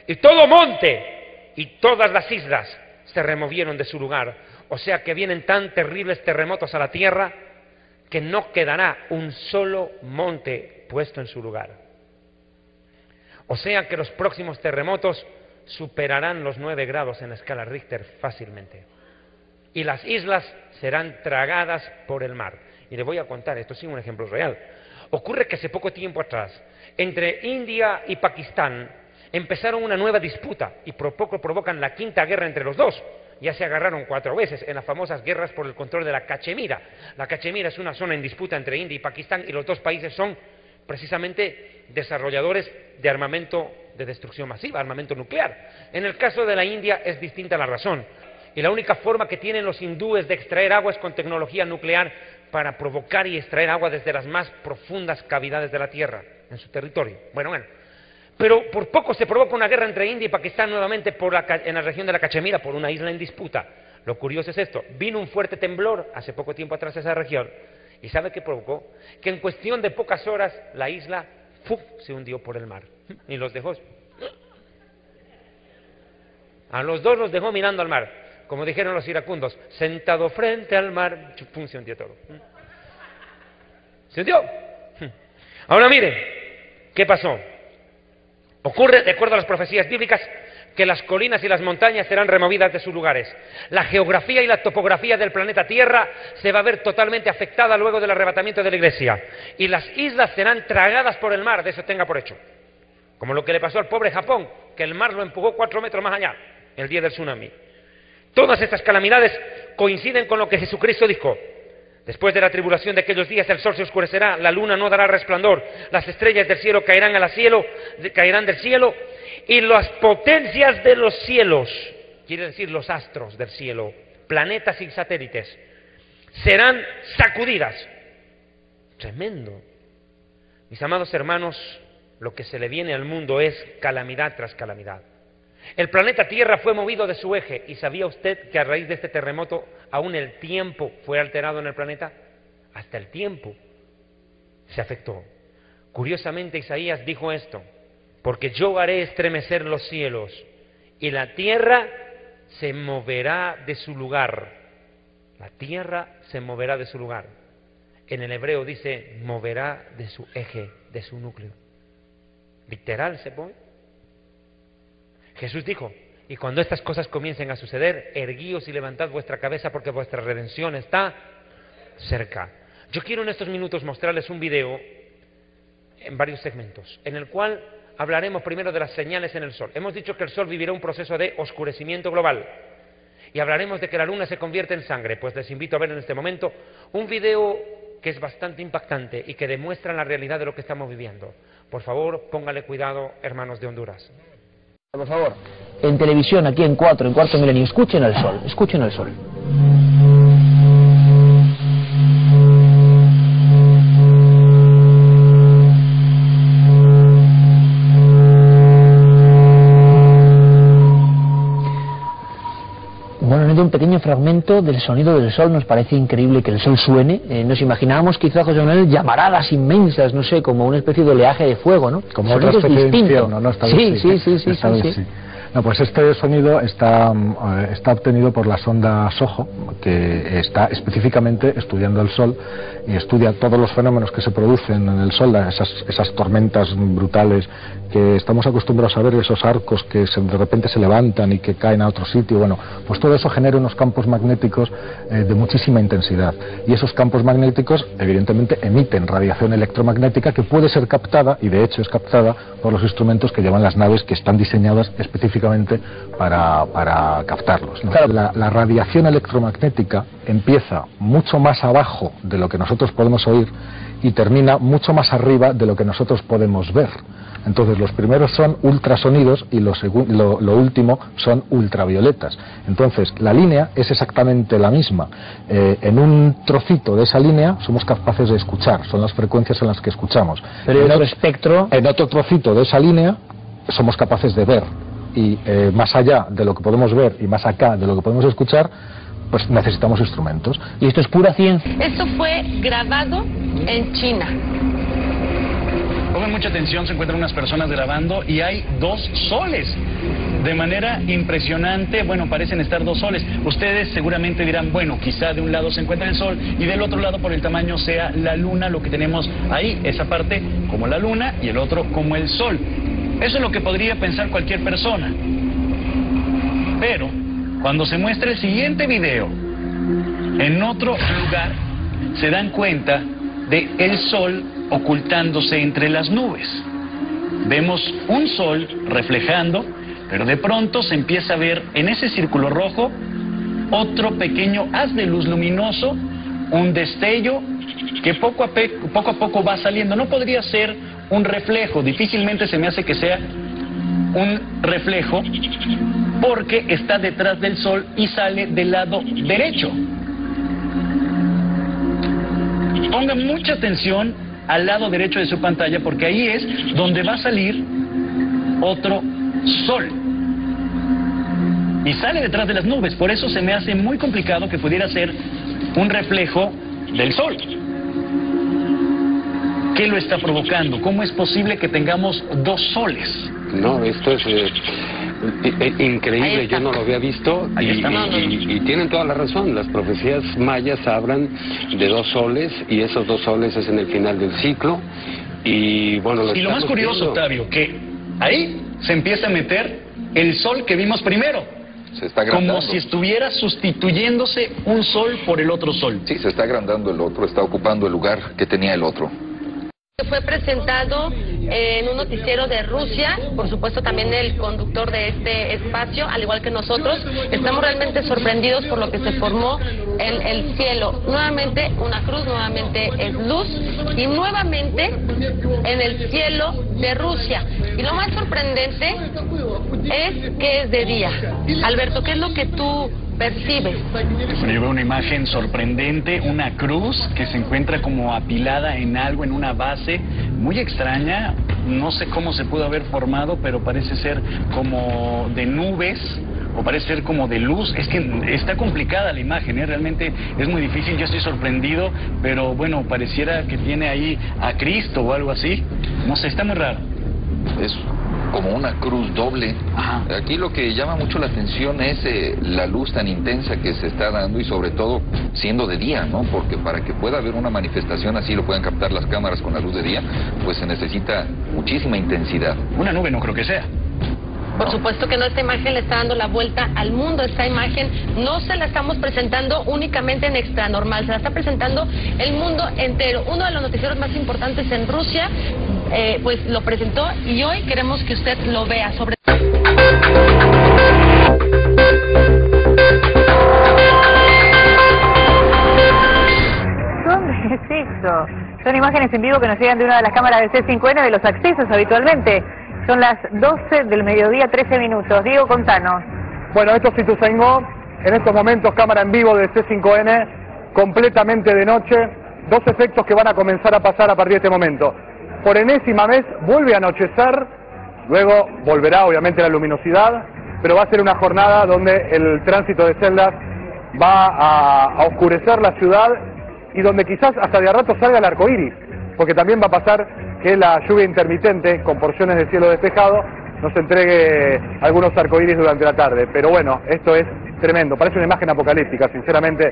Y todo monte y todas las islas se removieron de su lugar. O sea que vienen tan terribles terremotos a la tierra que no quedará un solo monte puesto en su lugar. O sea que los próximos terremotos superarán los 9 grados en la escala Richter fácilmente. Y las islas serán tragadas por el mar. Y le voy a contar, esto sí es un ejemplo real. Ocurre que hace poco tiempo atrás, entre India y Pakistán, empezaron una nueva disputa y por poco provocan la 5ª guerra entre los dos. Ya se agarraron 4 veces en las famosas guerras por el control de la Cachemira. La Cachemira es una zona en disputa entre India y Pakistán y los dos países son precisamente desarrolladores de armamento de destrucción masiva, armamento nuclear. En el caso de la India es distinta la razón. Y la única forma que tienen los hindúes de extraer agua es con tecnología nuclear para provocar y extraer agua desde las más profundas cavidades de la tierra en su territorio. Bueno. Pero por poco se provoca una guerra entre India y Pakistán nuevamente en la región de la Cachemira, por una isla en disputa. Lo curioso es esto, vino un fuerte temblor hace poco tiempo atrás a esa región, y ¿sabe qué provocó? Que en cuestión de pocas horas la isla se hundió por el mar, y los dejó. A los dos los dejó mirando al mar, como dijeron los iracundos, sentado frente al mar, se hundió todo. Se hundió. Ahora mire, ¿qué pasó? Ocurre, de acuerdo a las profecías bíblicas, que las colinas y las montañas serán removidas de sus lugares. La geografía y la topografía del planeta Tierra se va a ver totalmente afectada luego del arrebatamiento de la iglesia. Y las islas serán tragadas por el mar, de eso tenga por hecho. Como lo que le pasó al pobre Japón, que el mar lo empujó 4 metros más allá, el día del tsunami. Todas estas calamidades coinciden con lo que Jesucristo dijo. Después de la tribulación de aquellos días el sol se oscurecerá, la luna no dará resplandor, las estrellas del cielo caerán del cielo y las potencias de los cielos, quiere decir los astros del cielo, planetas y satélites, serán sacudidas. Tremendo. Mis amados hermanos, lo que se le viene al mundo es calamidad tras calamidad. El planeta Tierra fue movido de su eje. ¿Y sabía usted que a raíz de este terremoto aún el tiempo fue alterado en el planeta? Hasta el tiempo se afectó. Curiosamente Isaías dijo esto, porque yo haré estremecer los cielos y la tierra se moverá de su lugar. La tierra se moverá de su lugar. En el hebreo dice, moverá de su eje, de su núcleo. Literal se pone. Jesús dijo, y cuando estas cosas comiencen a suceder, erguíos y levantad vuestra cabeza porque vuestra redención está cerca. Yo quiero en estos minutos mostrarles un video en varios segmentos, en el cual hablaremos primero de las señales en el sol. Hemos dicho que el sol vivirá un proceso de oscurecimiento global y hablaremos de que la luna se convierte en sangre. Pues les invito a ver en este momento un video que es bastante impactante y que demuestra la realidad de lo que estamos viviendo. Por favor, póngale cuidado, hermanos de Honduras. Por favor, en televisión, aquí en Cuarto Milenio, escuchen al sol, escuchen al sol. Bueno, un pequeño fragmento del sonido del sol. Nos parece increíble que el sol suene. Nos imaginábamos quizá, José Manuel, llamaradas inmensas, no sé, como una especie de oleaje de fuego, ¿no? Como otra especie de infierno, ¿no? Sí. No, pues este sonido está obtenido por la sonda SOHO, que está específicamente estudiando el Sol y estudia todos los fenómenos que se producen en el Sol, esas tormentas brutales que estamos acostumbrados a ver, esos arcos que de repente se levantan y que caen a otro sitio. Bueno, pues todo eso genera unos campos magnéticos de muchísima intensidad, y esos campos magnéticos evidentemente emiten radiación electromagnética que puede ser captada, y de hecho es captada por los instrumentos que llevan las naves, que están diseñadas específicamente específicamente para captarlos, ¿no? Claro. La radiación electromagnética empieza mucho más abajo de lo que nosotros podemos oír y termina mucho más arriba de lo que nosotros podemos ver. Entonces los primeros son ultrasonidos y lo último son ultravioletas. Entonces la línea es exactamente la misma. En un trocito de esa línea somos capaces de escuchar, son las frecuencias en las que escuchamos. Pero en otro espectro... En otro trocito de esa línea somos capaces de ver. Y más allá de lo que podemos ver y más acá de lo que podemos escuchar, pues necesitamos instrumentos. Y esto es pura ciencia. Esto fue grabado en China. Pongan mucha atención, se encuentran unas personas grabando y hay 2 soles. De manera impresionante, bueno, parecen estar 2 soles. Ustedes seguramente dirán, bueno, quizá de un lado se encuentra el sol y del otro lado por el tamaño sea la luna, lo que tenemos ahí, esa parte como la luna y el otro como el sol. Eso es lo que podría pensar cualquier persona. Pero cuando se muestra el siguiente video en otro lugar, se dan cuenta de el sol ocultándose entre las nubes. Vemos un sol reflejando, pero de pronto se empieza a ver en ese círculo rojo otro pequeño haz de luz luminoso, un destello que poco a poco va saliendo. No podría ser un reflejo, difícilmente se me hace que sea un reflejo, porque está detrás del sol y sale del lado derecho. Pongan mucha atención al lado derecho de su pantalla, porque ahí es donde va a salir otro sol. Y sale detrás de las nubes, por eso se me hace muy complicado que pudiera ser un reflejo del sol. ¿Qué lo está provocando? ¿Cómo es posible que tengamos 2 soles? No, esto es increíble, yo no lo había visto y tienen toda la razón. Las profecías mayas hablan de 2 soles y esos 2 soles es en el final del ciclo. Y bueno, lo más curioso, viendo, Octavio, que ahí se empieza a meter el sol que vimos primero. Se está agrandando. Como si estuviera sustituyéndose un sol por el otro sol. Sí, se está agrandando el otro, está ocupando el lugar que tenía el otro. Fue presentado en un noticiero de Rusia, por supuesto también el conductor de este espacio, al igual que nosotros, estamos realmente sorprendidos por lo que se formó en el cielo. Nuevamente una cruz, nuevamente es luz y nuevamente en el cielo de Rusia. Y lo más sorprendente es que es de día. Alberto, ¿qué es lo que tú percibes? Bueno, yo veo una imagen sorprendente, una cruz que se encuentra como apilada en algo, en una base muy extraña. No sé cómo se pudo haber formado, pero parece ser como de nubes o parece ser como de luz. Es que está complicada la imagen, ¿eh? Realmente es muy difícil. Yo estoy sorprendido, pero bueno, pareciera que tiene ahí a Cristo o algo así. No sé, está muy raro. Es como una cruz doble. Ajá. Aquí lo que llama mucho la atención es la luz tan intensa que se está dando y sobre todo siendo de día, ¿no? Porque para que pueda haber una manifestación así, lo puedan captar las cámaras con la luz de día, pues se necesita muchísima intensidad. Una nube no creo que sea. Por supuesto que no, esta imagen le está dando la vuelta al mundo. Esta imagen no se la estamos presentando únicamente en Extra Normal, se la está presentando el mundo entero. Uno de los noticieros más importantes en Rusia, pues lo presentó y hoy queremos que usted lo vea. ¿Dónde es eso? Son imágenes en vivo que nos llegan de una de las cámaras de C5N de los accesos habitualmente. Son las 12 del mediodía, 13 minutos. Diego, contanos. Bueno, esto es Ituzaingó, en estos momentos cámara en vivo de C5N, completamente de noche, 2 efectos que van a comenzar a pasar a partir de este momento. Por enésima vez vuelve a anochecer, luego volverá obviamente la luminosidad, pero va a ser una jornada donde el tránsito de celdas va a oscurecer la ciudad y donde quizás hasta de a rato salga el arco iris, porque también va a pasar que la lluvia intermitente con porciones de cielo despejado nos entregue algunos arcoíris durante la tarde. Pero bueno, esto es tremendo, parece una imagen apocalíptica, sinceramente,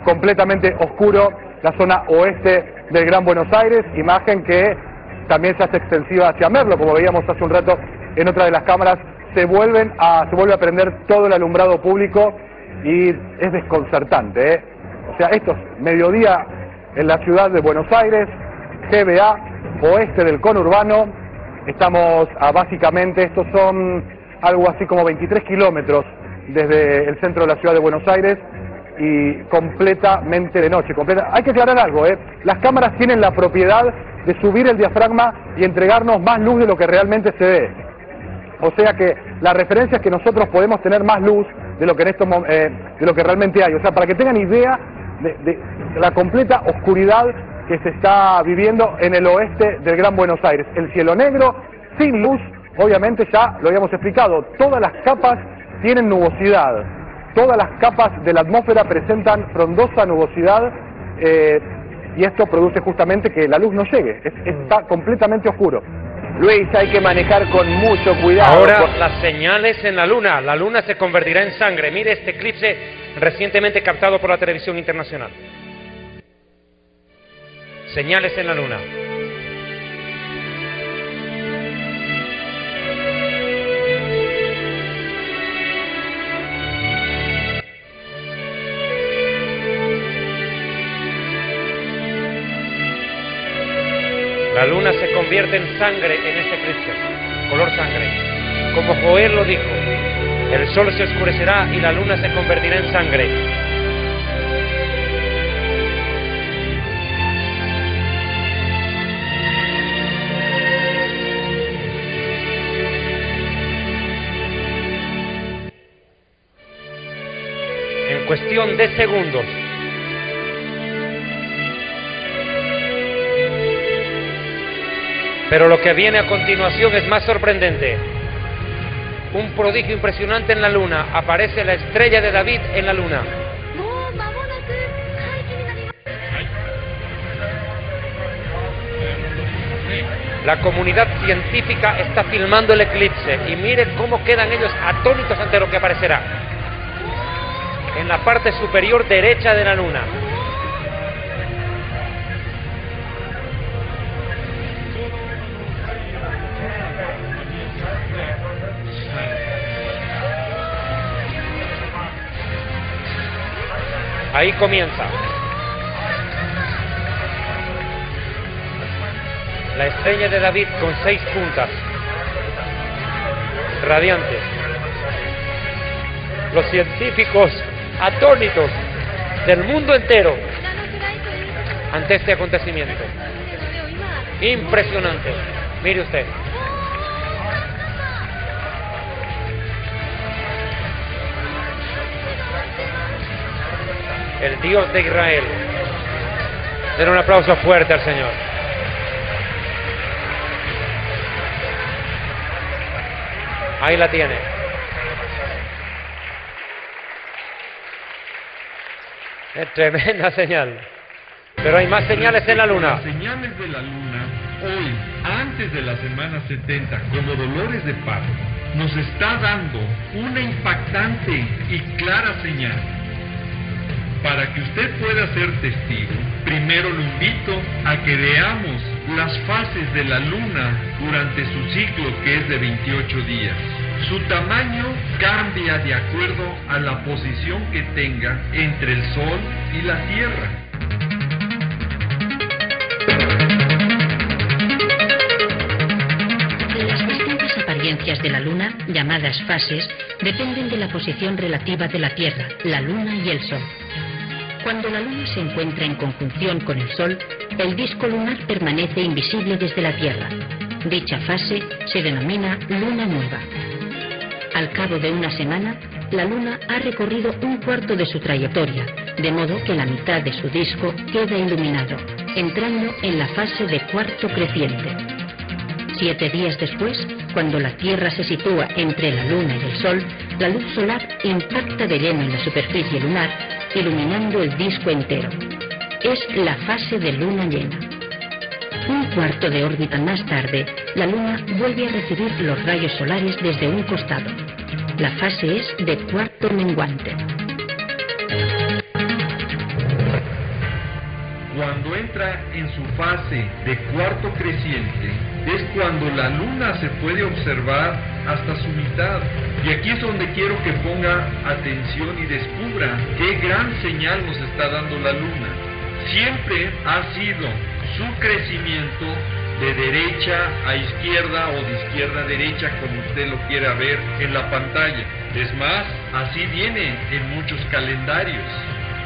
completamente oscuro la zona oeste del Gran Buenos Aires, imagen que también se hace extensiva hacia Merlo, como veíamos hace un rato en otra de las cámaras, se vuelve a prender todo el alumbrado público y es desconcertante, ¿eh? O sea, esto es mediodía en la ciudad de Buenos Aires, GBA, oeste del conurbano. Estamos básicamente, estos son algo así como 23 kilómetros desde el centro de la ciudad de Buenos Aires y completamente de noche. Hay que aclarar algo, las cámaras tienen la propiedad de subir el diafragma y entregarnos más luz de lo que realmente se ve. O sea que la referencia es que nosotros podemos tener más luz de lo que de lo que realmente hay. O sea, para que tengan idea de la completa oscuridad que se está viviendo en el oeste del Gran Buenos Aires. El cielo negro, sin luz, obviamente ya lo habíamos explicado, todas las capas tienen nubosidad, todas las capas de la atmósfera presentan frondosa nubosidad y esto produce justamente que la luz no llegue, está completamente oscuro. Luis, hay que manejar con mucho cuidado. Ahora las señales en la luna se convertirá en sangre. Mire este eclipse recientemente captado por la televisión internacional. Señales en la luna. La luna se convierte en sangre en este eclipse, color sangre. Como Joel lo dijo, el sol se oscurecerá y la luna se convertirá en sangre. En cuestión de segundos, pero lo que viene a continuación es más sorprendente. Un prodigio impresionante en la luna. Aparece la estrella de David en la luna. La comunidad científica está filmando el eclipse y miren cómo quedan ellos atónitos ante lo que aparecerá en la parte superior derecha de la luna. Ahí comienza. La estrella de David con 6 puntas radiantes. Los científicos atónitos del mundo entero ante este acontecimiento. Impresionante. Mire usted. El Dios de Israel. Den un aplauso fuerte al Señor. Ahí la tiene. Es tremenda señal. Pero hay más señales en la luna. Las señales de la luna, hoy, antes de la semana 70, como dolores de parto, nos está dando una impactante y clara señal. Para que usted pueda ser testigo, primero lo invito a que veamos las fases de la luna durante su ciclo, que es de 28 días. Su tamaño cambia de acuerdo a la posición que tenga entre el Sol y la Tierra. Las distintas apariencias de la Luna, llamadas fases, dependen de la posición relativa de la Tierra, la Luna y el Sol. Cuando la Luna se encuentra en conjunción con el Sol, el disco lunar permanece invisible desde la Tierra. Dicha fase se denomina luna nueva. Al cabo de una semana, la Luna ha recorrido un cuarto de su trayectoria, de modo que la mitad de su disco queda iluminado, entrando en la fase de cuarto creciente. 7 días después, cuando la Tierra se sitúa entre la Luna y el Sol, la luz solar impacta de lleno en la superficie lunar, iluminando el disco entero. Es la fase de luna llena. Un cuarto de órbita más tarde, la Luna vuelve a recibir los rayos solares desde un costado. La fase es de cuarto menguante. Cuando entra en su fase de cuarto creciente, es cuando la Luna se puede observar hasta su mitad. Y aquí es donde quiero que ponga atención y descubra qué gran señal nos está dando la Luna. Siempre ha sido su crecimiento de derecha a izquierda o de izquierda a derecha, como usted lo quiera ver en la pantalla. Es más, así viene en muchos calendarios.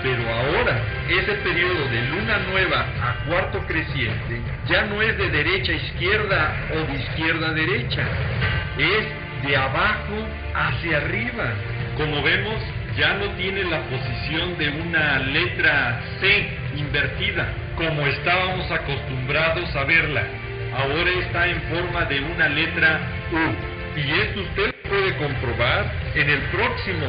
Pero ahora, ese periodo de luna nueva a cuarto creciente ya no es de derecha a izquierda o de izquierda a derecha, es de abajo hacia arriba. Como vemos, ya no tiene la posición de una letra C invertida, como estábamos acostumbrados a verla. Ahora está en forma de una letra U. Y esto usted puede comprobar en el próximo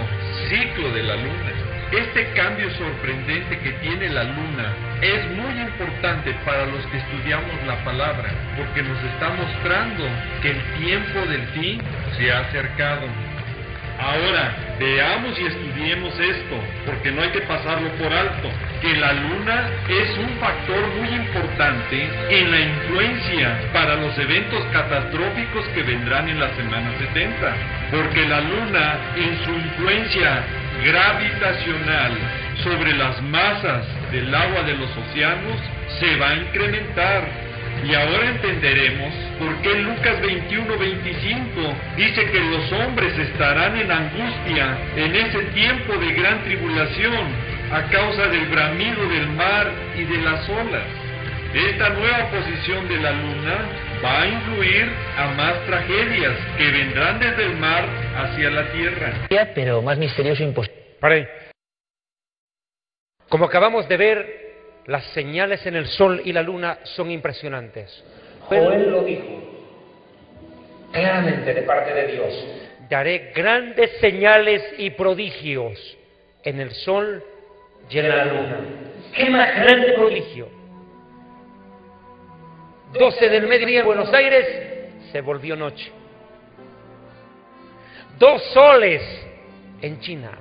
ciclo de la luna. Este cambio sorprendente que tiene la luna es muy importante para los que estudiamos la palabra, porque nos está mostrando que el tiempo del fin se ha acercado. Ahora, veamos y estudiemos esto, porque no hay que pasarlo por alto, que la luna es un factor muy importante en la influencia para los eventos catastróficos que vendrán en la semana 70, porque la luna en su influencia gravitacional sobre las masas del agua de los océanos se va a incrementar. Y ahora entenderemos por qué Lucas 21:25 dice que los hombres estarán en angustia en ese tiempo de gran tribulación a causa del bramido del mar y de las olas. Esta nueva posición de la luna va a influir a más tragedias que vendrán desde el mar hacia la tierra. Pero más misterioso imposible. Pare. Como acabamos de ver, las señales en el sol y la luna son impresionantes. Pero él lo dijo claramente de parte de Dios: daré grandes señales y prodigios en el sol y en la luna. ¿Qué más grande prodigio? 12 del mediodía en Buenos Aires se volvió noche. 2 soles en China.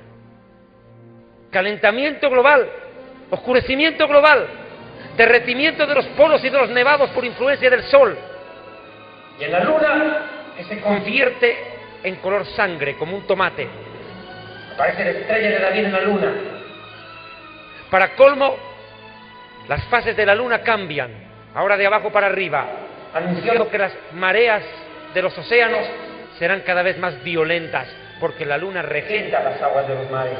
Calentamiento global. Oscurecimiento global, derretimiento de los polos y de los nevados por influencia del sol. Y en la luna, que se convierte en color sangre, como un tomate. Aparece la estrella de David en la luna. Para colmo, las fases de la luna cambian, ahora de abajo para arriba, anunciando que las mareas de los océanos serán cada vez más violentas, porque la luna regenta las aguas de los mares.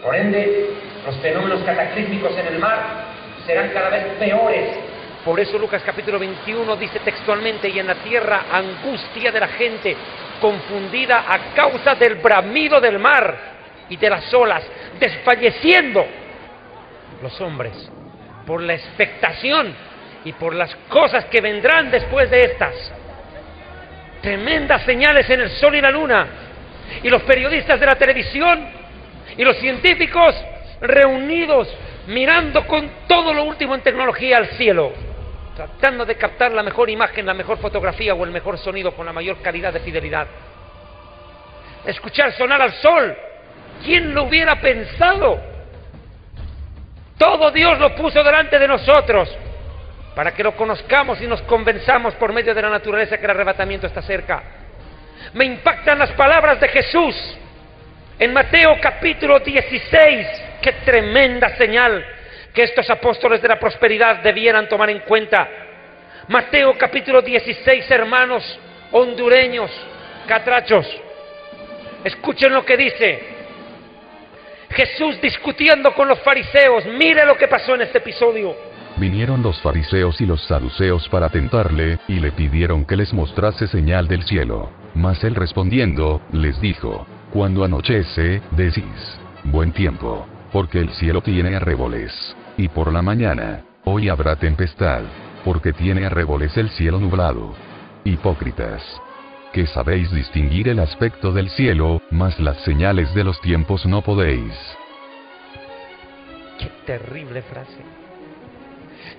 Por ende, los fenómenos cataclísmicos en el mar serán cada vez peores. Por eso Lucas capítulo 21 dice textualmente: y en la tierra angustia de la gente, confundida a causa del bramido del mar y de las olas, desfalleciendo los hombres por la expectación y por las cosas que vendrán después de estas. Tremendas señales en el sol y la luna, y los periodistas de la televisión y los científicos reunidos mirando con todo lo último en tecnología al cielo, tratando de captar la mejor imagen, la mejor fotografía o el mejor sonido con la mayor calidad de fidelidad. Escuchar sonar al sol, ¿quién lo hubiera pensado? Todo Dios lo puso delante de nosotros para que lo conozcamos y nos convenzamos por medio de la naturaleza que el arrebatamiento está cerca. Me impactan las palabras de Jesús en Mateo capítulo 16, qué tremenda señal que estos apóstoles de la prosperidad debieran tomar en cuenta. Mateo capítulo 16, hermanos hondureños, catrachos, escuchen lo que dice Jesús discutiendo con los fariseos. Mire lo que pasó en este episodio. Vinieron los fariseos y los saduceos para tentarle, y le pidieron que les mostrase señal del cielo. Mas él respondiendo, les dijo: cuando anochece, decís, buen tiempo, porque el cielo tiene arreboles. Y por la mañana, hoy habrá tempestad, porque tiene arreboles el cielo nublado. Hipócritas, que sabéis distinguir el aspecto del cielo, mas las señales de los tiempos no podéis. Qué terrible frase.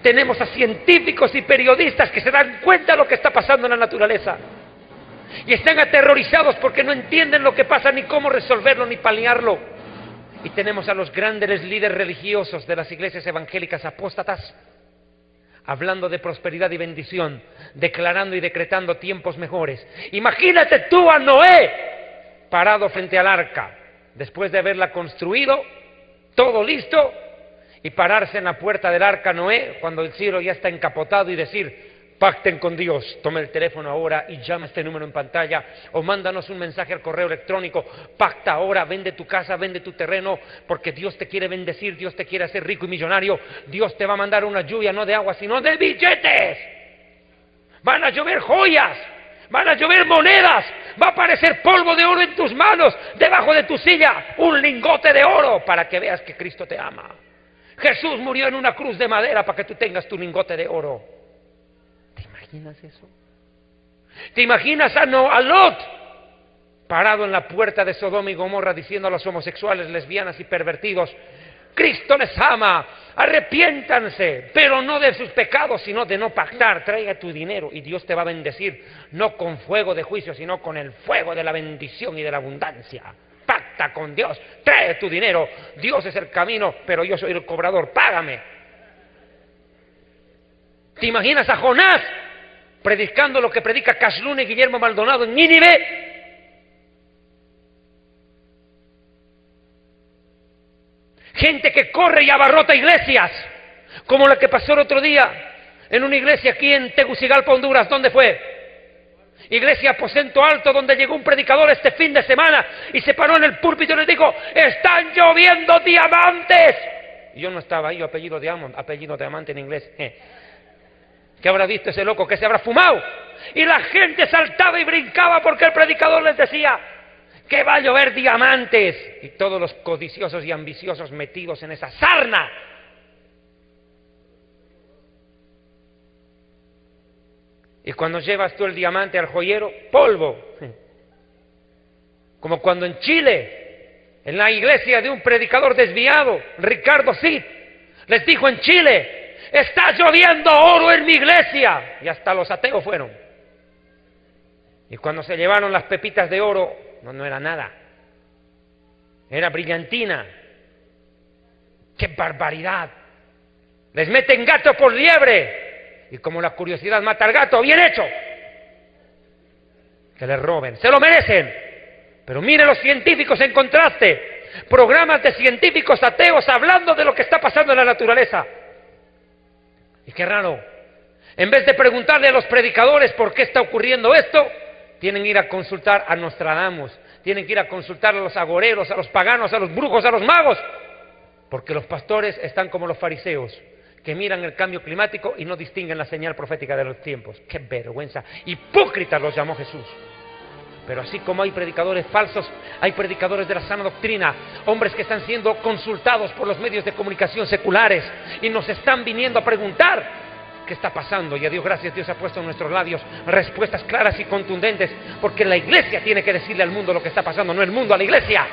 Tenemos a científicos y periodistas que se dan cuenta de lo que está pasando en la naturaleza. Y están aterrorizados porque no entienden lo que pasa, ni cómo resolverlo, ni paliarlo. Y tenemos a los grandes líderes religiosos de las iglesias evangélicas apóstatas hablando de prosperidad y bendición, declarando y decretando tiempos mejores. Imagínate tú a Noé parado frente al arca, después de haberla construido, todo listo, y pararse en la puerta del arca Noé cuando el cielo ya está encapotado y decir: pacten con Dios, tome el teléfono ahora y llama este número en pantalla, o mándanos un mensaje al correo electrónico, pacta ahora, vende tu casa, vende tu terreno, porque Dios te quiere bendecir, Dios te quiere hacer rico y millonario, Dios te va a mandar una lluvia no de agua, sino de billetes. Van a llover joyas, van a llover monedas, va a aparecer polvo de oro en tus manos, debajo de tu silla, un lingote de oro, para que veas que Cristo te ama. Jesús murió en una cruz de madera para que tú tengas tu lingote de oro. ¿Te imaginas eso? ¿Te imaginas a Lot parado en la puerta de Sodoma y Gomorra diciendo a los homosexuales, lesbianas y pervertidos: Cristo les ama, arrepiéntanse, pero no de sus pecados, sino de no pactar, traiga tu dinero y Dios te va a bendecir, no con fuego de juicio, sino con el fuego de la bendición y de la abundancia? Pacta con Dios, trae tu dinero, Dios es el camino, pero yo soy el cobrador, págame. ¿Te imaginas a Jonás predicando lo que predica Casluna y Guillermo Maldonado en Nínive? Gente que corre y abarrota iglesias, como la que pasó el otro día en una iglesia aquí en Tegucigalpa, Honduras. ¿Dónde fue? Iglesia Aposento Alto, donde llegó un predicador este fin de semana y se paró en el púlpito y les dijo: ¡están lloviendo diamantes! Y yo no estaba ahí, yo apellido Diamante en inglés. ¿Qué habrá visto ese loco? ¿Qué se habrá fumado? Y la gente saltaba y brincaba porque el predicador les decía que va a llover diamantes. Y todos los codiciosos y ambiciosos metidos en esa sarna. Y cuando llevas tú el diamante al joyero, polvo. Como cuando en Chile, en la iglesia de un predicador desviado, Ricardo Cid, les dijo en Chile: está lloviendo oro en mi iglesia. Y hasta los ateos fueron. Y cuando se llevaron las pepitas de oro, no era nada. Era brillantina. ¡Qué barbaridad! Les meten gato por liebre. Y como la curiosidad mata al gato, bien hecho. Que les roben, se lo merecen. Pero mire los científicos en contraste. Programas de científicos ateos hablando de lo que está pasando en la naturaleza. Y qué raro. En vez de preguntarle a los predicadores por qué está ocurriendo esto, tienen que ir a consultar a Nostradamus. Tienen que ir a consultar a los agoreros, a los paganos, a los brujos, a los magos. Porque los pastores están como los fariseos, que miran el cambio climático y no distinguen la señal profética de los tiempos. ¡Qué vergüenza! Hipócritas los llamó Jesús. Pero así como hay predicadores falsos, hay predicadores de la sana doctrina, hombres que están siendo consultados por los medios de comunicación seculares y nos están viniendo a preguntar qué está pasando. Y a Dios gracias, Dios ha puesto en nuestros labios respuestas claras y contundentes, porque la iglesia tiene que decirle al mundo lo que está pasando, no el mundo a la iglesia.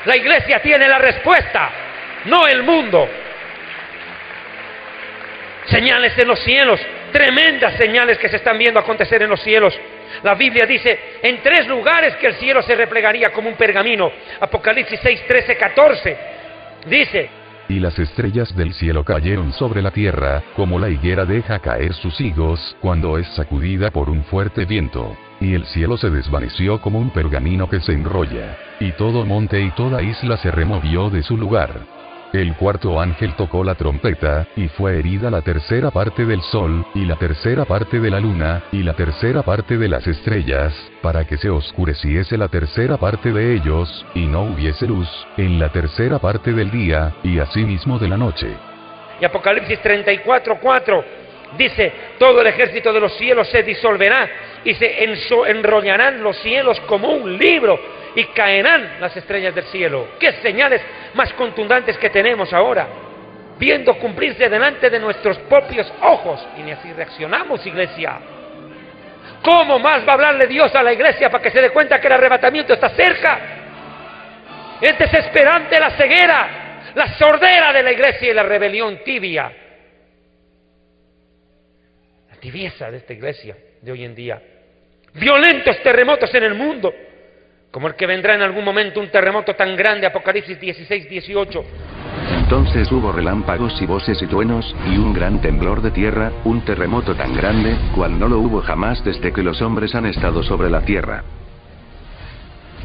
La iglesia tiene la respuesta, no el mundo. Señales en los cielos, tremendas señales que se están viendo acontecer en los cielos. La Biblia dice en 3 lugares que el cielo se replegaría como un pergamino. Apocalipsis 6, 13, 14 dice: y las estrellas del cielo cayeron sobre la tierra, como la higuera deja caer sus higos cuando es sacudida por un fuerte viento. Y el cielo se desvaneció como un pergamino que se enrolla, y todo monte y toda isla se removió de su lugar. El cuarto ángel tocó la trompeta, y fue herida la tercera parte del sol, y la tercera parte de la luna, y la tercera parte de las estrellas, para que se oscureciese la tercera parte de ellos, y no hubiese luz, en la tercera parte del día, y asimismo de la noche. Y Apocalipsis 34, 4 dice: todo el ejército de los cielos se disolverá, y se enrollarán los cielos como un libro, y caerán las estrellas del cielo. ¡Qué señales más contundentes que tenemos ahora! Viendo cumplirse delante de nuestros propios ojos. Y ni así reaccionamos, iglesia. ¿Cómo más va a hablarle Dios a la iglesia para que se dé cuenta que el arrebatamiento está cerca? Es desesperante la ceguera, la sordera de la iglesia y la rebelión tibia. La tibieza de esta iglesia de hoy en día. Violentos terremotos en el mundo, como el que vendrá en algún momento, un terremoto tan grande, Apocalipsis 16, 18. Entonces hubo relámpagos y voces y truenos, y un gran temblor de tierra, un terremoto tan grande, cual no lo hubo jamás desde que los hombres han estado sobre la tierra.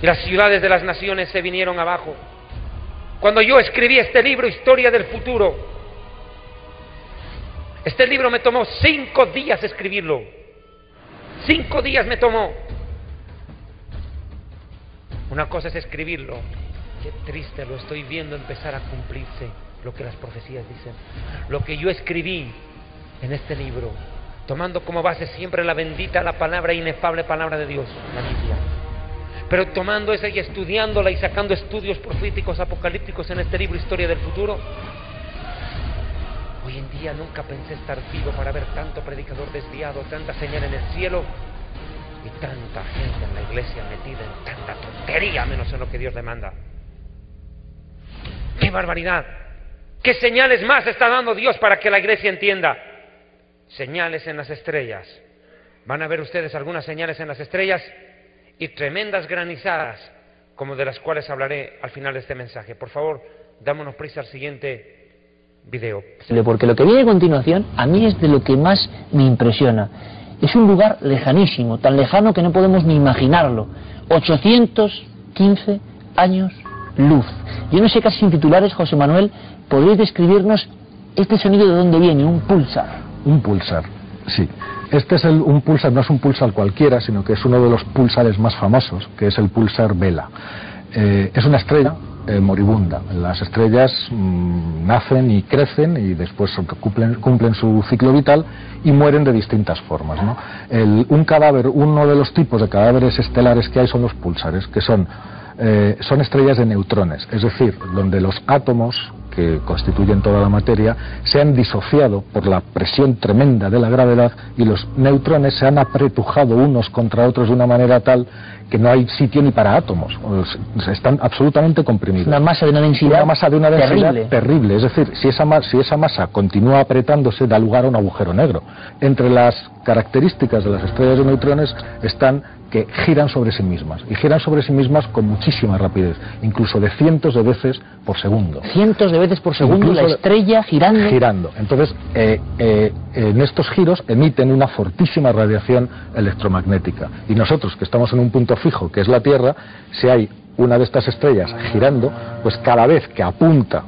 Y las ciudades de las naciones se vinieron abajo. Cuando yo escribí este libro, Historia del Futuro, este libro me tomó 5 días escribirlo. 5 días me tomó. Una cosa es escribirlo. Qué triste, lo estoy viendo empezar a cumplirse lo que las profecías dicen. Lo que yo escribí en este libro, tomando como base siempre la bendita, la palabra, inefable palabra de Dios, la Biblia. Pero tomando esa y estudiándola y sacando estudios proféticos, apocalípticos en este libro, Historia del Futuro, hoy en día nunca pensé estar vivo para ver tanto predicador desviado, tanta señal en el cielo y tanta gente en la iglesia metida en tanta tontería, menos en lo que Dios demanda. ¡Qué barbaridad! ¿Qué señales más está dando Dios para que la iglesia entienda? Señales en las estrellas. Van a ver ustedes algunas señales en las estrellas y tremendas granizadas, como de las cuales hablaré al final de este mensaje. Por favor, dámonos prisa al siguiente video. Porque lo que viene a continuación a mí es de lo que más me impresiona. Es un lugar lejanísimo, tan lejano que no podemos ni imaginarlo. 815 años luz. Yo no sé, casi sin titulares, José Manuel, ¿podríais describirnos este sonido de dónde viene? Un pulsar. Un pulsar, sí. Este es un pulsar, no es un pulsar cualquiera, sino que es uno de los pulsares más famosos, que es el pulsar Vela. Es una estrella moribunda. Las estrellas nacen y crecen y después cumplen su ciclo vital y mueren de distintas formas, ¿no? Un cadáver, uno de los tipos de cadáveres estelares que hay son los pulsares, que son estrellas de neutrones, es decir, donde los átomos que constituyen toda la materia se han disociado por la presión tremenda de la gravedad y los neutrones se han apretujado unos contra otros de una manera tal que no hay sitio ni para átomos, están absolutamente comprimidos. Una masa de una densidad, terrible. Es decir, si esa masa continúa apretándose, da lugar a un agujero negro. Entre las características de las estrellas de neutrones están que giran sobre sí mismas, y giran sobre sí mismas con muchísima rapidez, incluso de cientos de veces por segundo. Cientos de veces por segundo, incluso la estrella girando. Girando. Entonces, en estos giros emiten una fortísima radiación electromagnética. Y nosotros, que estamos en un punto fijo, que es la Tierra, si hay una de estas estrellas girando, pues cada vez que apunta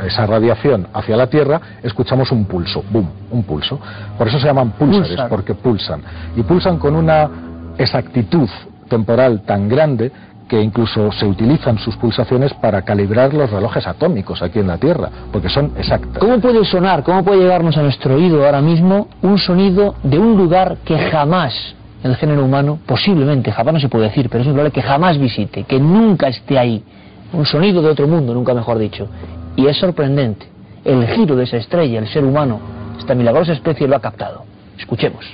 esa radiación hacia la Tierra, escuchamos un pulso, boom, un pulso. Por eso se llaman púlsares, porque pulsan. Y pulsan con una exactitud temporal tan grande que incluso se utilizan sus pulsaciones para calibrar los relojes atómicos aquí en la Tierra, porque son exactas. ¿Cómo puede sonar, cómo puede llegarnos a nuestro oído ahora mismo un sonido de un lugar que jamás el género humano, posiblemente, jamás no se puede decir, pero es probable que jamás visite, que nunca esté ahí? Un sonido de otro mundo, nunca mejor dicho. Y es sorprendente. El giro de esa estrella, el ser humano, esta milagrosa especie lo ha captado. Escuchemos.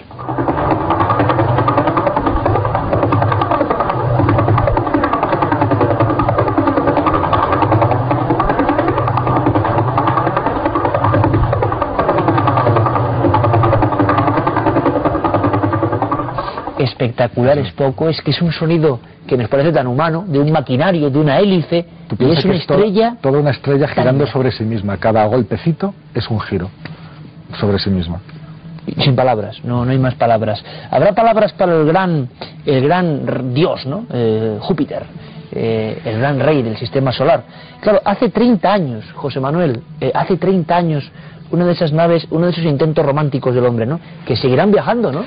Espectacular es poco, es que es un sonido que nos parece tan humano, de un maquinario, de una hélice, y es una estrella... Toda una estrella girando sobre sí misma, cada golpecito es un giro sobre sí misma. Sin palabras, no hay más palabras. Habrá palabras para el gran Dios, ¿no? Júpiter, el gran rey del sistema solar. Claro, hace 30 años, José Manuel, hace 30 años... una de esas naves, uno de esos intentos románticos del hombre, ¿no? Que seguirán viajando, ¿no?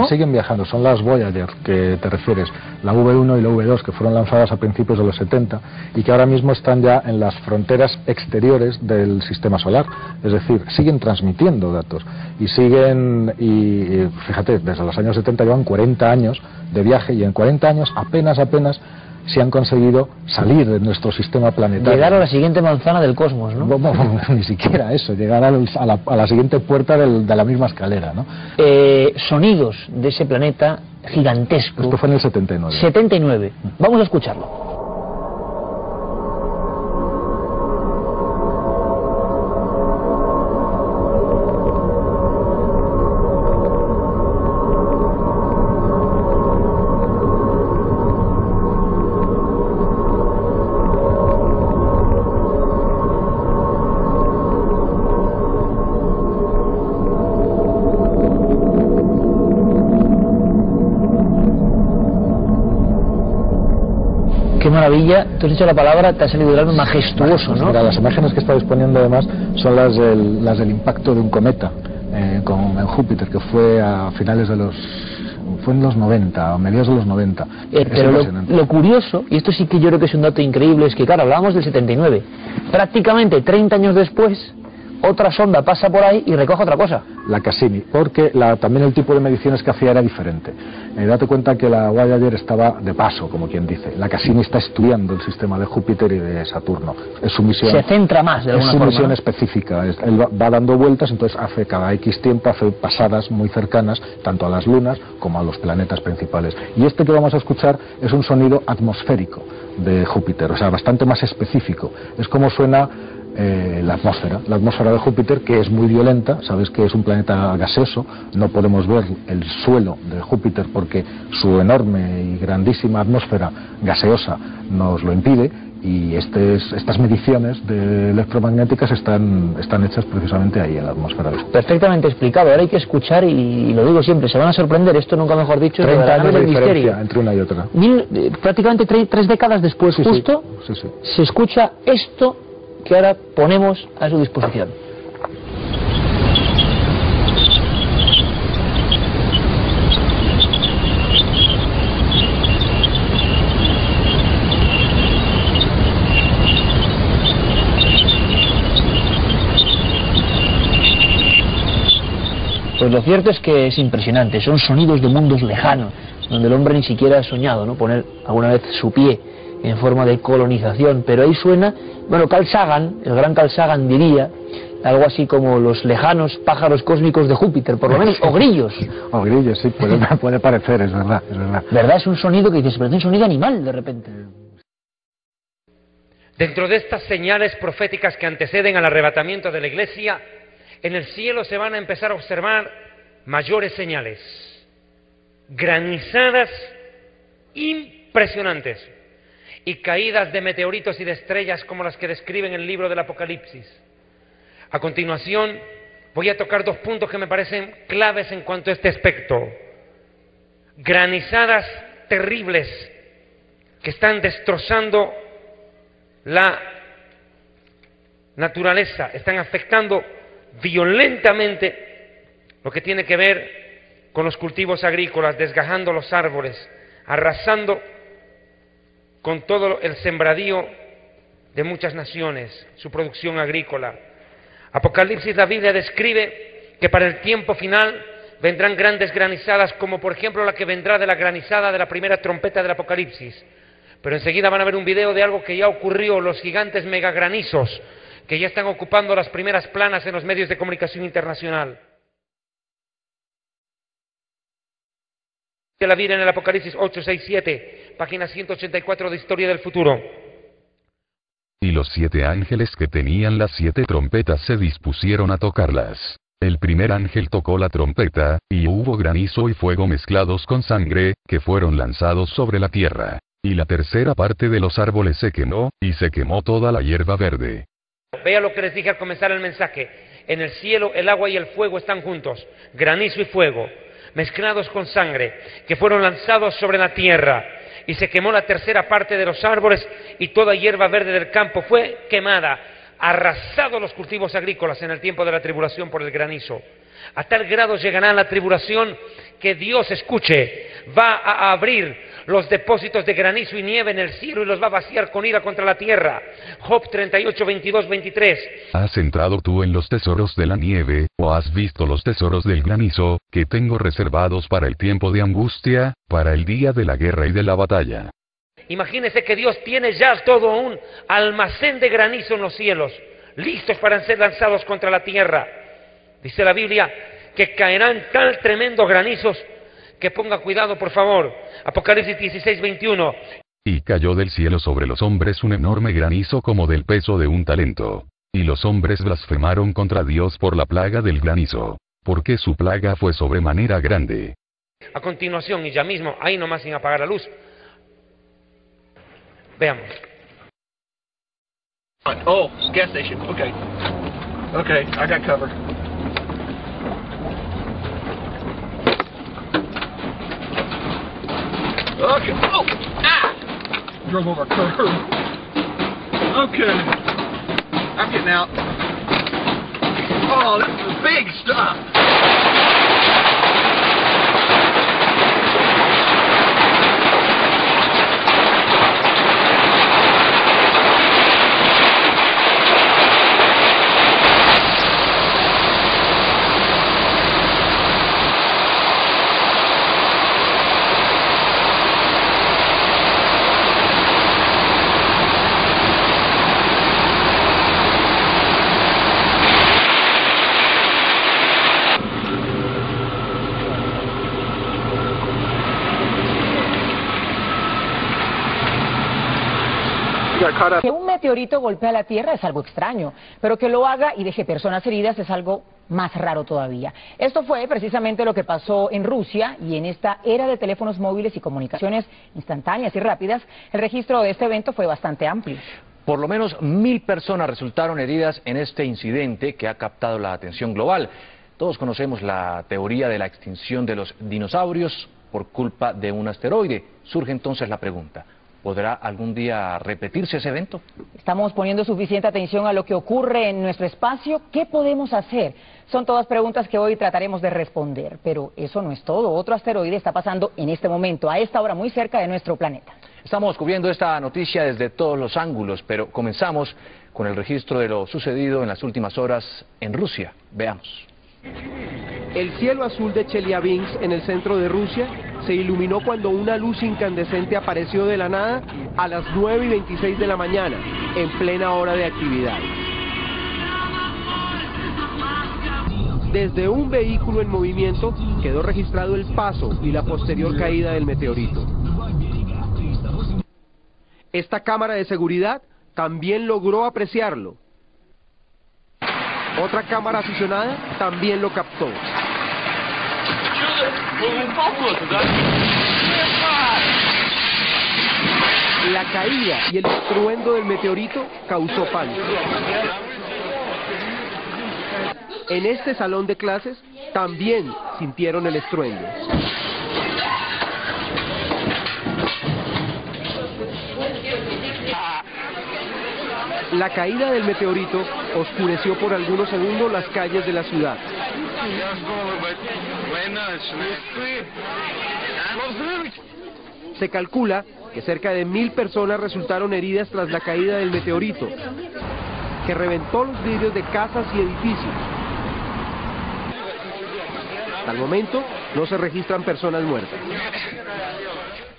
Siguen viajando, son las Voyager que te refieres, la V1 y la V2, que fueron lanzadas a principios de los 70 y que ahora mismo están ya en las fronteras exteriores del sistema solar, es decir, siguen transmitiendo datos y fíjate, desde los años 70 llevan 40 años de viaje y en 40 años apenas se han conseguido salir de nuestro sistema planetario. Llegar a la siguiente manzana del cosmos, ¿no? No, ni siquiera eso, llegar a la siguiente puerta de la misma escalera, ¿no? Sonidos de ese planeta gigantesco. Esto fue en el 79. 79. Vamos a escucharlo. Qué maravilla, tú has dicho la palabra, te ha salido el alma majestuoso, ¿no? Mira, las imágenes que está disponiendo además son las del impacto de un cometa en Júpiter, que fue a finales de fue en los 90, a mediados de los 90. Pero lo curioso, y esto sí que yo creo que es un dato increíble, es que claro, hablábamos del 79, prácticamente 30 años después, otra sonda pasa por ahí y recoge otra cosa. La Cassini, porque también el tipo de mediciones que hacía era diferente. Date cuenta que la Voyager estaba de paso, como quien dice. La Cassini está estudiando el sistema de Júpiter y de Saturno. Es su misión. Se centra más de alguna forma. Es su misión específica. Él va dando vueltas, entonces hace cada X tiempo, hace pasadas muy cercanas, tanto a las lunas como a los planetas principales. Y este que vamos a escuchar es un sonido atmosférico de Júpiter, o sea, bastante más específico. Es como suena la atmósfera de Júpiter, que es muy violenta. Sabes que es un planeta gaseoso, no podemos ver el suelo de Júpiter porque su enorme y grandísima atmósfera gaseosa nos lo impide, y estas mediciones electromagnéticas están hechas precisamente ahí en la atmósfera de Júpiter. Perfectamente explicado. Ahora hay que escuchar, y lo digo siempre, se van a sorprender, esto nunca mejor dicho, 30 años de diferencia misterio entre una y otra. Prácticamente tres décadas después, sí, justo, sí. Se escucha esto que ahora ponemos a su disposición. Pues lo cierto es que es impresionante, son sonidos de mundos lejanos, donde el hombre ni siquiera ha soñado, ¿no?, poner alguna vez su pie en forma de colonización, pero ahí suena, bueno, Carl Sagan, el gran Carl Sagan diría algo así como los lejanos pájaros cósmicos de Júpiter, por lo menos, o grillos. O grillos, sí, puede parecer, es verdad. ¿Verdad? Es un sonido que dices, pero es un sonido animal de repente. Dentro de estas señales proféticas que anteceden al arrebatamiento de la Iglesia, en el cielo se van a empezar a observar mayores señales, granizadas impresionantes, y caídas de meteoritos y de estrellas como las que describen el libro del Apocalipsis. A continuación, voy a tocar dos puntos que me parecen claves en cuanto a este aspecto. Granizadas terribles que están destrozando la naturaleza, están afectando violentamente lo que tiene que ver con los cultivos agrícolas, desgajando los árboles, arrasando con todo el sembradío de muchas naciones, su producción agrícola. Apocalipsis, la Biblia describe que para el tiempo final vendrán grandes granizadas, como por ejemplo la que vendrá de la granizada de la primera trompeta del Apocalipsis. Pero enseguida van a ver un video de algo que ya ocurrió, los gigantes megagranizos, que ya están ocupando las primeras planas en los medios de comunicación internacional. La Biblia en el Apocalipsis 867, página 184 de Historia del Futuro. Y los 7 ángeles que tenían las 7 trompetas se dispusieron a tocarlas. El primer ángel tocó la trompeta, y hubo granizo y fuego mezclados con sangre, que fueron lanzados sobre la tierra. Y la tercera parte de los árboles se quemó, y se quemó toda la hierba verde. Vea lo que les dije al comenzar el mensaje. En el cielo el agua y el fuego están juntos, granizo y fuego, mezclados con sangre, que fueron lanzados sobre la tierra. Y se quemó la tercera parte de los árboles, y toda hierba verde del campo fue quemada, arrasados los cultivos agrícolas en el tiempo de la tribulación por el granizo. A tal grado llegará la tribulación que Dios, escuche, va a abrir los depósitos de granizo y nieve en el cielo y los va a vaciar con ira contra la tierra. Job 38, 22, 23. ¿Has entrado tú en los tesoros de la nieve, o has visto los tesoros del granizo, que tengo reservados para el tiempo de angustia, para el día de la guerra y de la batalla? Imagínese que Dios tiene ya todo un almacén de granizo en los cielos, listos para ser lanzados contra la tierra. Dice la Biblia que caerán tal tremendo granizos que ponga cuidado, por favor. Apocalipsis 16, 21. Y cayó del cielo sobre los hombres un enorme granizo como del peso de un talento. Y los hombres blasfemaron contra Dios por la plaga del granizo, porque su plaga fue sobremanera grande. A continuación, y ya mismo, ahí nomás sin apagar la luz, veamos. Oh, gas station. Okay. Okay, I got cover. Okay. Oh! Ah! drove over a curb. Okay. I'm getting out. Oh, this is big stuff. Que un meteorito golpee a la Tierra es algo extraño, pero que lo haga y deje personas heridas es algo más raro todavía. Esto fue precisamente lo que pasó en Rusia, y en esta era de teléfonos móviles y comunicaciones instantáneas y rápidas, el registro de este evento fue bastante amplio. Por lo menos 1000 personas resultaron heridas en este incidente que ha captado la atención global. Todos conocemos la teoría de la extinción de los dinosaurios por culpa de un asteroide. Surge entonces la pregunta: ¿podrá algún día repetirse ese evento? ¿Estamos poniendo suficiente atención a lo que ocurre en nuestro espacio? ¿Qué podemos hacer? Son todas preguntas que hoy trataremos de responder, pero eso no es todo. Otro asteroide está pasando en este momento, a esta hora, muy cerca de nuestro planeta. Estamos cubriendo esta noticia desde todos los ángulos, pero comenzamos con el registro de lo sucedido en las últimas horas en Rusia. Veamos. El cielo azul de Chelyabinsk, en el centro de Rusia, se iluminó cuando una luz incandescente apareció de la nada a las 9:26 de la mañana, en plena hora de actividad. Desde un vehículo en movimiento quedó registrado el paso y la posterior caída del meteorito. Esta cámara de seguridad también logró apreciarlo. Otra cámara aficionada también lo captó. La caída y el estruendo del meteorito causó pánico. En este salón de clases también sintieron el estruendo. La caída del meteorito oscureció por algunos segundos las calles de la ciudad. Se calcula que cerca de 1000 personas resultaron heridas tras la caída del meteorito, que reventó los vidrios de casas y edificios. Hasta el momento no se registran personas muertas.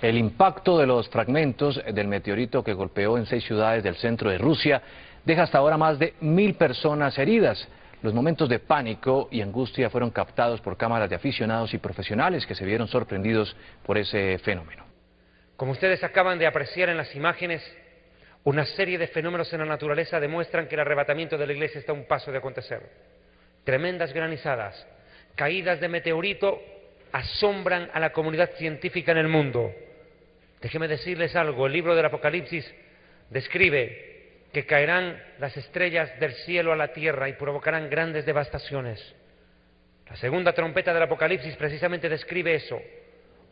El impacto de los fragmentos del meteorito que golpeó en 6 ciudades del centro de Rusia deja hasta ahora más de 1000 personas heridas. Los momentos de pánico y angustia fueron captados por cámaras de aficionados y profesionales que se vieron sorprendidos por ese fenómeno. Como ustedes acaban de apreciar en las imágenes, una serie de fenómenos en la naturaleza demuestran que el arrebatamiento de la Iglesia está a un paso de acontecer. Tremendas granizadas, caídas de meteorito asombran a la comunidad científica en el mundo. Déjenme decirles algo, el libro del Apocalipsis describe que caerán las estrellas del cielo a la tierra y provocarán grandes devastaciones. La segunda trompeta del Apocalipsis precisamente describe eso.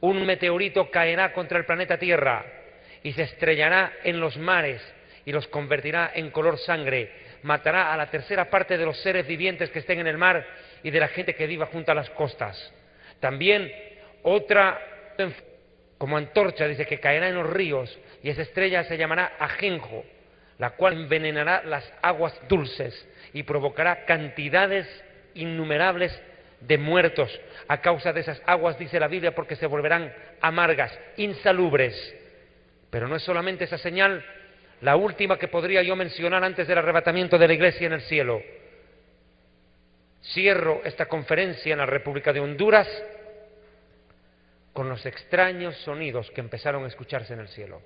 Un meteorito caerá contra el planeta Tierra y se estrellará en los mares y los convertirá en color sangre. Matará a la tercera parte de los seres vivientes que estén en el mar y de la gente que viva junto a las costas. También otra como antorcha dice que caerá en los ríos y esa estrella se llamará ajenjo, la cual envenenará las aguas dulces y provocará cantidades innumerables de muertos a causa de esas aguas, dice la Biblia, porque se volverán amargas, insalubres. Pero no es solamente esa señal, la última que podría yo mencionar antes del arrebatamiento de la Iglesia en el cielo. Cierro esta conferencia en la República de Honduras con los extraños sonidos que empezaron a escucharse en el cielo.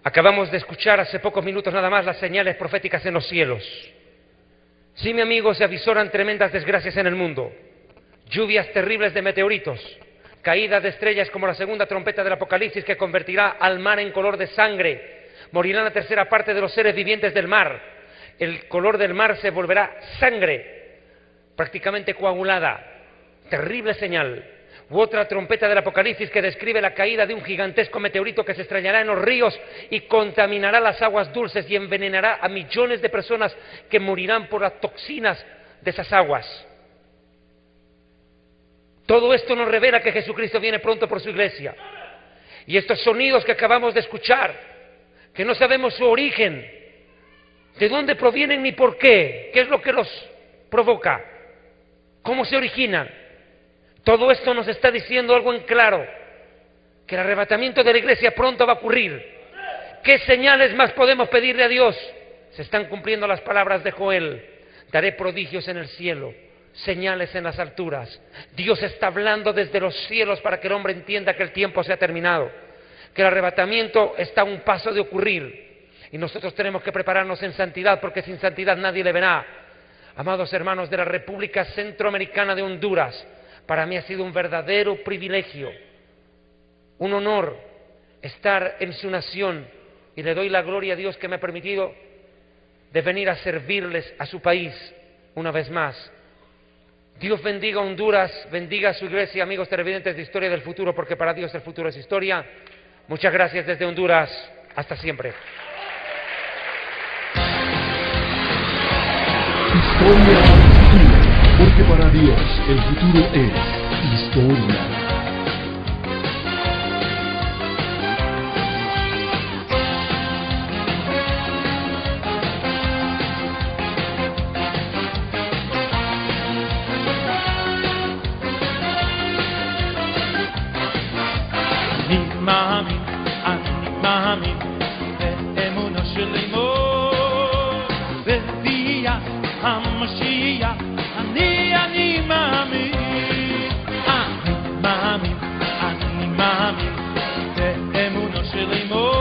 Acabamos de escuchar hace pocos minutos nada más las señales proféticas en los cielos. Sí, mi amigo, se avisoran tremendas desgracias en el mundo. Lluvias terribles de meteoritos, caída de estrellas como la segunda trompeta del Apocalipsis que convertirá al mar en color de sangre. Morirá la tercera parte de los seres vivientes del mar. El color del mar se volverá sangre, prácticamente coagulada. Terrible señal. U otra trompeta del Apocalipsis que describe la caída de un gigantesco meteorito que se estrellará en los ríos y contaminará las aguas dulces y envenenará a millones de personas que morirán por las toxinas de esas aguas. Todo esto nos revela que Jesucristo viene pronto por su iglesia. Y estos sonidos que acabamos de escuchar, que no sabemos su origen, de dónde provienen ni por qué es lo que los provoca, cómo se originan. Todo esto nos está diciendo algo en claro, que el arrebatamiento de la iglesia pronto va a ocurrir. ¿Qué señales más podemos pedirle a Dios? Se están cumpliendo las palabras de Joel. Daré prodigios en el cielo, señales en las alturas. Dios está hablando desde los cielos para que el hombre entienda que el tiempo se ha terminado, que el arrebatamiento está a un paso de ocurrir. Y nosotros tenemos que prepararnos en santidad, porque sin santidad nadie le verá. Amados hermanos de la República Centroamericana de Honduras, para mí ha sido un verdadero privilegio, un honor estar en su nación, y le doy la gloria a Dios que me ha permitido de venir a servirles a su país una vez más. Dios bendiga a Honduras, bendiga a su iglesia, amigos televidentes de Historia del Futuro, porque para Dios el futuro es historia. Muchas gracias desde Honduras, hasta siempre. Historia futura, porque para Dios el futuro es historia. אני מאמין באמונו של אמו בביאת המשיח. אני מאמין באמונו של אמו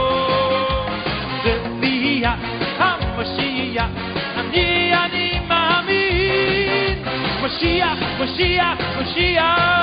בביאת המשיח. אני מאמין משיח